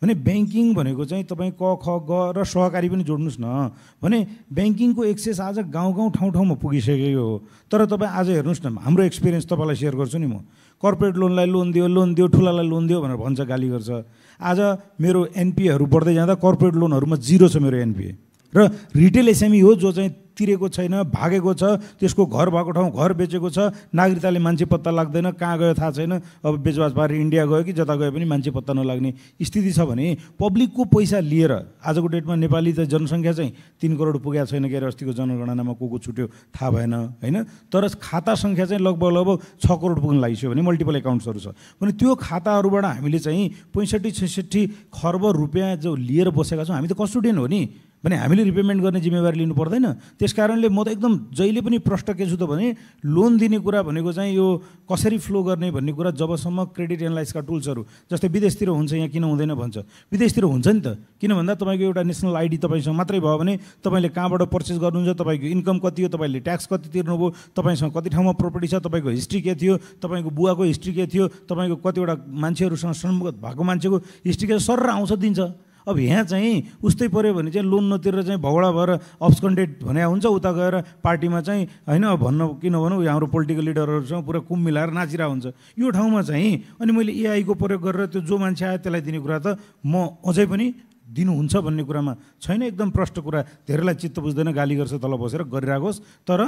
भने ब्याङ्किङ भनेको चाहिँ तपाईँ क ख ग र सहकारी पनि जोड्नुहोस् न भने ब्याङ्किङको एक्सेस आज गाउँ ठाउँमा पुगिसकेको हो। तर तपाईँ आज हेर्नुहोस् न, हाम्रो एक्सपिरियन्स तपाईँलाई सेयर गर्छु नि म। कर्पोरेट लोनलाई लोन दियो, ठुलालाई लोन दियो भनेर भन्छ, गाली गर्छ। आज मेरो एनपिएहरू बढ्दै जाँदा कर्पोरेट लोनहरूमा 0 छ मेरो एनपिए, र रिटेल एसएमई हो जो चाहिँ तिरेको छैन, भागेको छ, त्यसको घर भएको ठाउँ घर बेचेको छ, नागरिकताले मान्छे पत्ता लाग्दैन, कहाँ गयो थाहा छैन, अब बेचबाच पारेर इन्डिया गयो कि जता गए पनि मान्छे पत्ता नलाग्ने स्थिति छ। भने पब्लिकको पैसा लिएर आजको डेटमा नेपाली त जनसङ्ख्या चाहिँ 3 करोड पुगेको छैन के अरे, अस्तिको जनगणनामा को छुट्यो थाहा भएन होइन, तर खाता सङ्ख्या चाहिँ लगभग 6 करोड पुग्न लागिसक्यो भने मल्टिपल एकाउन्ट्सहरू छ भने त्यो खाताहरूबाट हामीले चाहिँ 65-66 खर्ब रुपियाँ जो लिएर बसेका छौँ। हामी त कस्टोडियन हो नि भने हामीले रिपेमेन्ट गर्ने जिम्मेवारी लिनु पर्दैन। त्यस कारणले म त एकदम जहिले पनि प्रश्न के छु त भने लोन दिने कुरा भनेको चाहिँ यो कसरी फ्लो गर्ने भन्ने कुरा जबसम्म क्रेडिट एनालाइसिसका टुल्सहरू जस्तै विदेशतिर हुन्छ यहाँ किन हुँदैन भन्छ, विदेशतिर हुन्छ नि त। किन भन्दा तपाईँको एउटा नेसनल आइडी तपाईँसँग मात्रै भयो भने तपाईँले कहाँबाट पर्चेस गर्नुहुन्छ, तपाईँको इन्कम कति हो, तपाईँले ट्याक्स कति तिर्नुभयो, तपाईँसँग कति ठाउँमा प्रपर्टी छ, तपाईँको हिस्ट्री के थियो, तपाईँको बुवाको हिस्ट्री के थियो, तपाईँको कतिवटा मान्छेहरूसँग सम्बन्ध भएको मान्छेको हिस्ट्री के सर आउँछ दिन्छ। अब यहाँ चाहिँ उस्तै पऱ्यो भने चाहिँ लोन नतिरेर चाहिँ भगडा भएर अब्सकन्डेड भने हुन्छ, उता गएर पार्टीमा चाहिँ होइन भन्न किन भनौँ हाम्रो पोलिटिकल लिडरहरूसँग पुरा कुम मिलाएर नाचिरहेको हुन्छ। यो ठाउँमा चाहिँ अनि मैले एआईको प्रयोग गरेर त्यो जो मान्छे आयो त्यसलाई दिने कुरा त म अझै पनि दिनुहुन्छ भन्ने कुरामा छैन, एकदम प्रष्ट कुरा, धेरैलाई चित्त बुझ्दैन, गाली गर्छ तल बसेर गरिरहेकोस्। तर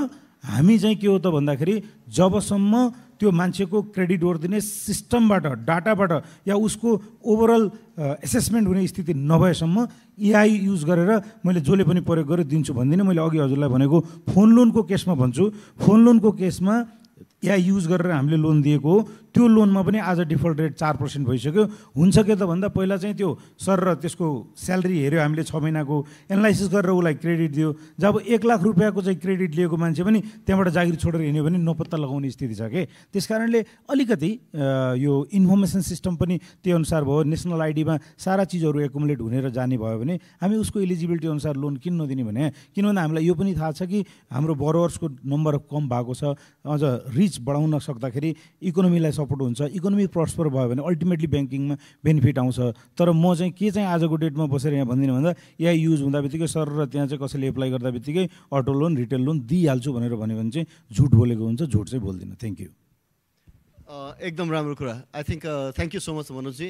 हामी चाहिँ के हो त भन्दाखेरि जबसम्म त्यो मान्छेको क्रेडिट ओर्दिने सिस्टमबाट, डाटाबाट या उसको ओभरअल एसेसमेन्ट हुने स्थिति नभएसम्म एआई युज गरेर मैले जसले पनि प्रयोग गरेर दिन्छु भन्दिनँ। मैले अघि हजुरलाई भनेको फोन लोनको केसमा भन्छु, फोन लोनको केसमा एआई युज गरेर हामीले लोन दिएको हो, त्यो लोनमा पनि आज डिफल्ट रेट 4% भइसक्यो। हुन्छ के त भन्दा पहिला चाहिँ त्यो सर र त्यसको स्यालेरी हेऱ्यो हामीले 6 महिनाको, एनालाइसिस गरेर उसलाई क्रेडिट दियो। जब 1 लाख रुपियाँको चाहिँ क्रेडिट लिएको मान्छे पनि त्यहाँबाट जागिर छोडेर हिँड्यो भने नपत्ता लगाउने स्थिति छ के। त्यस कारणले अलिकति यो इन्फर्मेसन सिस्टम पनि त्यही अनुसार भयो, नेसनल आइडीमा सारा चिजहरू एकुमुलेट हुनेर जाने भयो भने हामी उसको एलिजिबिलिटी अनुसार लोन किन नदिने भने, किनभने हामीलाई यो पनि थाहा छ कि हाम्रो बोरोवर्सको नम्बर कम भएको छ। अझ रिच बढाउन सक्दाखेरि इकोनोमीलाई सपोर्ट हुन्छ, इकोनोमी प्रस्पर भयो भने अल्टिमेटली ब्याङ्किङमा बेनिफिट आउँछ। तर म चाहिँ के चाहिँ आजको डेटमा बसेर यहाँ भन्दिनँ भन्दा एआई युज हुँदा बित्तिकै सर र त्यहाँ चाहिँ कसैले एप्लाई गर्दा बित्तिकै अटो लोन, रिटेल लोन दिइहाल्छु भनेर भन्यो भने चाहिँ झुट बोलेको हुन्छ, झुट चाहिँ बोल्दिनँ। Thank you. एकदम राम्रो कुरा। I think thank you so much Manoji.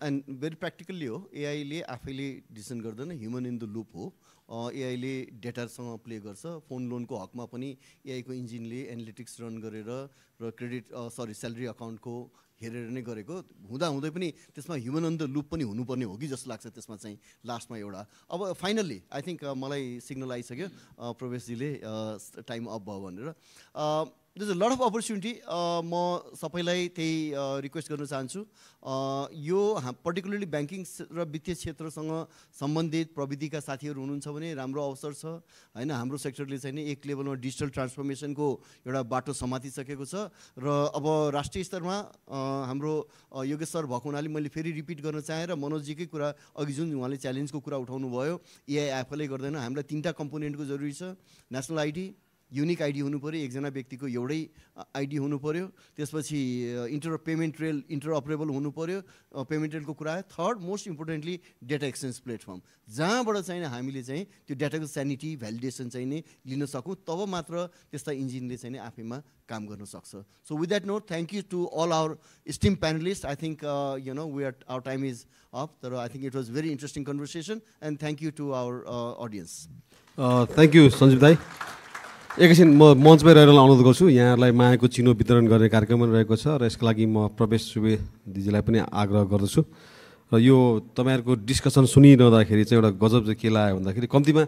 And very practically हो, एआईले आफैले डिसिजन गर्दैन, ह्युमन इन द लुप हो। एआईले डेटासँग प्ले गर्छ। फोन लोनको हकमा पनि एआईको इन्जिनले एनालिटिक्स रन गरेर र क्रेडिट स्यालेरी अकाउन्टको हेरेर नै गरेको हुँदै पनि त्यसमा ह्युमन अन द लुप पनि हुनुपर्ने हो कि जस्तो लाग्छ त्यसमा चाहिँ लास्टमा एउटा। अब फाइनल्ली आई थिङ्क मलाई सिग्नल आइसक्यो प्रवेशजीले टाइम अफ भयो भनेर। There's a lot of opportunity. म सबैलाई त्यही रिक्वेस्ट गर्न चाहन्छु, यो पर्टिकुलरली ब्याङ्किङ र वित्तीय क्षेत्रसँग सम्बन्धित प्रविधिका साथीहरू हुनुहुन्छ भने राम्रो अवसर छ हैन। हाम्रो सेक्टरले चाहिँ नि एक लेभलमा डिजिटल ट्रान्सफर्मेसनको एउटा बाटो समातिसकेको छ र अब राष्ट्रिय स्तरमा हाम्रो योगेश सर भएको हुनाले मैले फेरि रिपिट गर्न चाहेँ र मनोजजीकै कुरा अघि जुन उहाँले च्यालेन्जको कुरा उठाउनु भयो, एआई आफैले गर्दैन, हामीलाई 3टा कम्पोनेन्टको जरुरी छ। नेसनल आइडी, युनिक आइडी हुनु पऱ्यो, एकजना व्यक्तिको एउटै आइडी हुनु पऱ्यो। त्यसपछि पेमेन्ट रेल इन्टरअपरेबल हुनु पऱ्यो, पेमेन्ट रेलको कुरा आयो। Third most importantly data exchange platform, जहाँबाट चाहिँ हामीले चाहिँ त्यो डेटाको स्यानिटी भ्यालिडेसन चाहिँ नि लिन सकौँ, तब मात्र त्यस्ता इन्जिनले चाहिँ नि आफैमा काम गर्न सक्छ। So with that note, thank you to all our esteemed panellist. I think our time is up, तर I think it was very interesting conversation and thank you to our audience. Thank you Sanjeev दाई। एकैछिन म मञ्चमै रहेर अनुरोध गर्छु, यहाँहरूलाई मायाको चिनो वितरण गर्ने कार्यक्रम पनि रहेको छ र यसको लागि म प्रवेश सुबे दिदीलाई पनि आग्रह गर्दछु। र यो तपाईँहरूको डिस्कसन सुनिरहँदाखेरि चाहिँ एउटा गजब चाहिँ के लाग्यो भन्दाखेरि कम्तीमा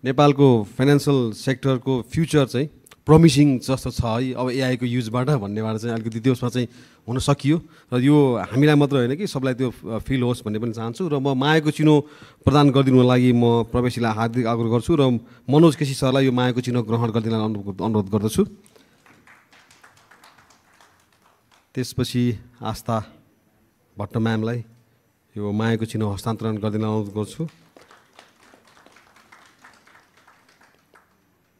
नेपालको फाइनेन्सियल सेक्टरको फ्युचर चाहिँ प्रमिसिङ जस्तो छ है, अब एआईको युजबाट भन्नेबाट चाहिँ अलिकति त्यसमा चाहिँ हुन सकियो। र यो हामीलाई मात्र होइन कि सबलाई त्यो फिल होस् भन्ने पनि चाहन्छु। र म मायाको चिनो प्रदान गरिदिनुको लागि म प्रवेशीलाई हार्दिक आग्रह गर्छु र मनोज केसी सरलाई यो मायाको चिनो ग्रहण गरिदिन अनुरोध गर्दछु। त्यसपछि आस्था भट्ट म्यामलाई यो मायाको चिनो हस्तान्तरण गरिदिन अनुरोध गर्छु।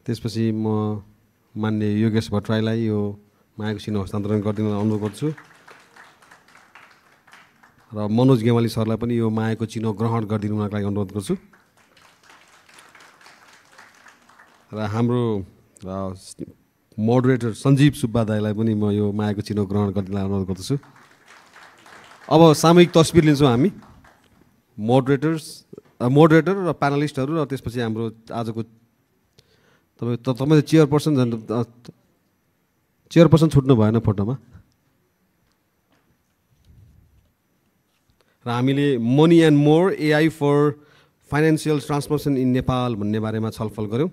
त्यसपछि म मान्य योगेश भट्टराईलाई यो मायाको चिनो हस्तान्तरण गरिदिन अनुरोध गर्छु र मनोज गेवाली सरलाई पनि यो मायाको चिनो ग्रहण गरिदिनुको लागि अनुरोध गर्छु। र हाम्रो मोडरेटर सञ्जीव सुब्बा दाईलाई पनि म यो मायाको चिनो ग्रहण गरिदिन अनुरोध गर्दछु। अब सामूहिक तस्बिर लिन्छौँ हामी, मोडरेटर र प्यानलिस्टहरू र त्यसपछि हाम्रो आजको तपाईँ चेयरपर्सन छुट्नु भएन फोटोमा। र हामीले money and more AI for financial transformation in Nepal भन्ने बारेमा छलफल गऱ्यौँ।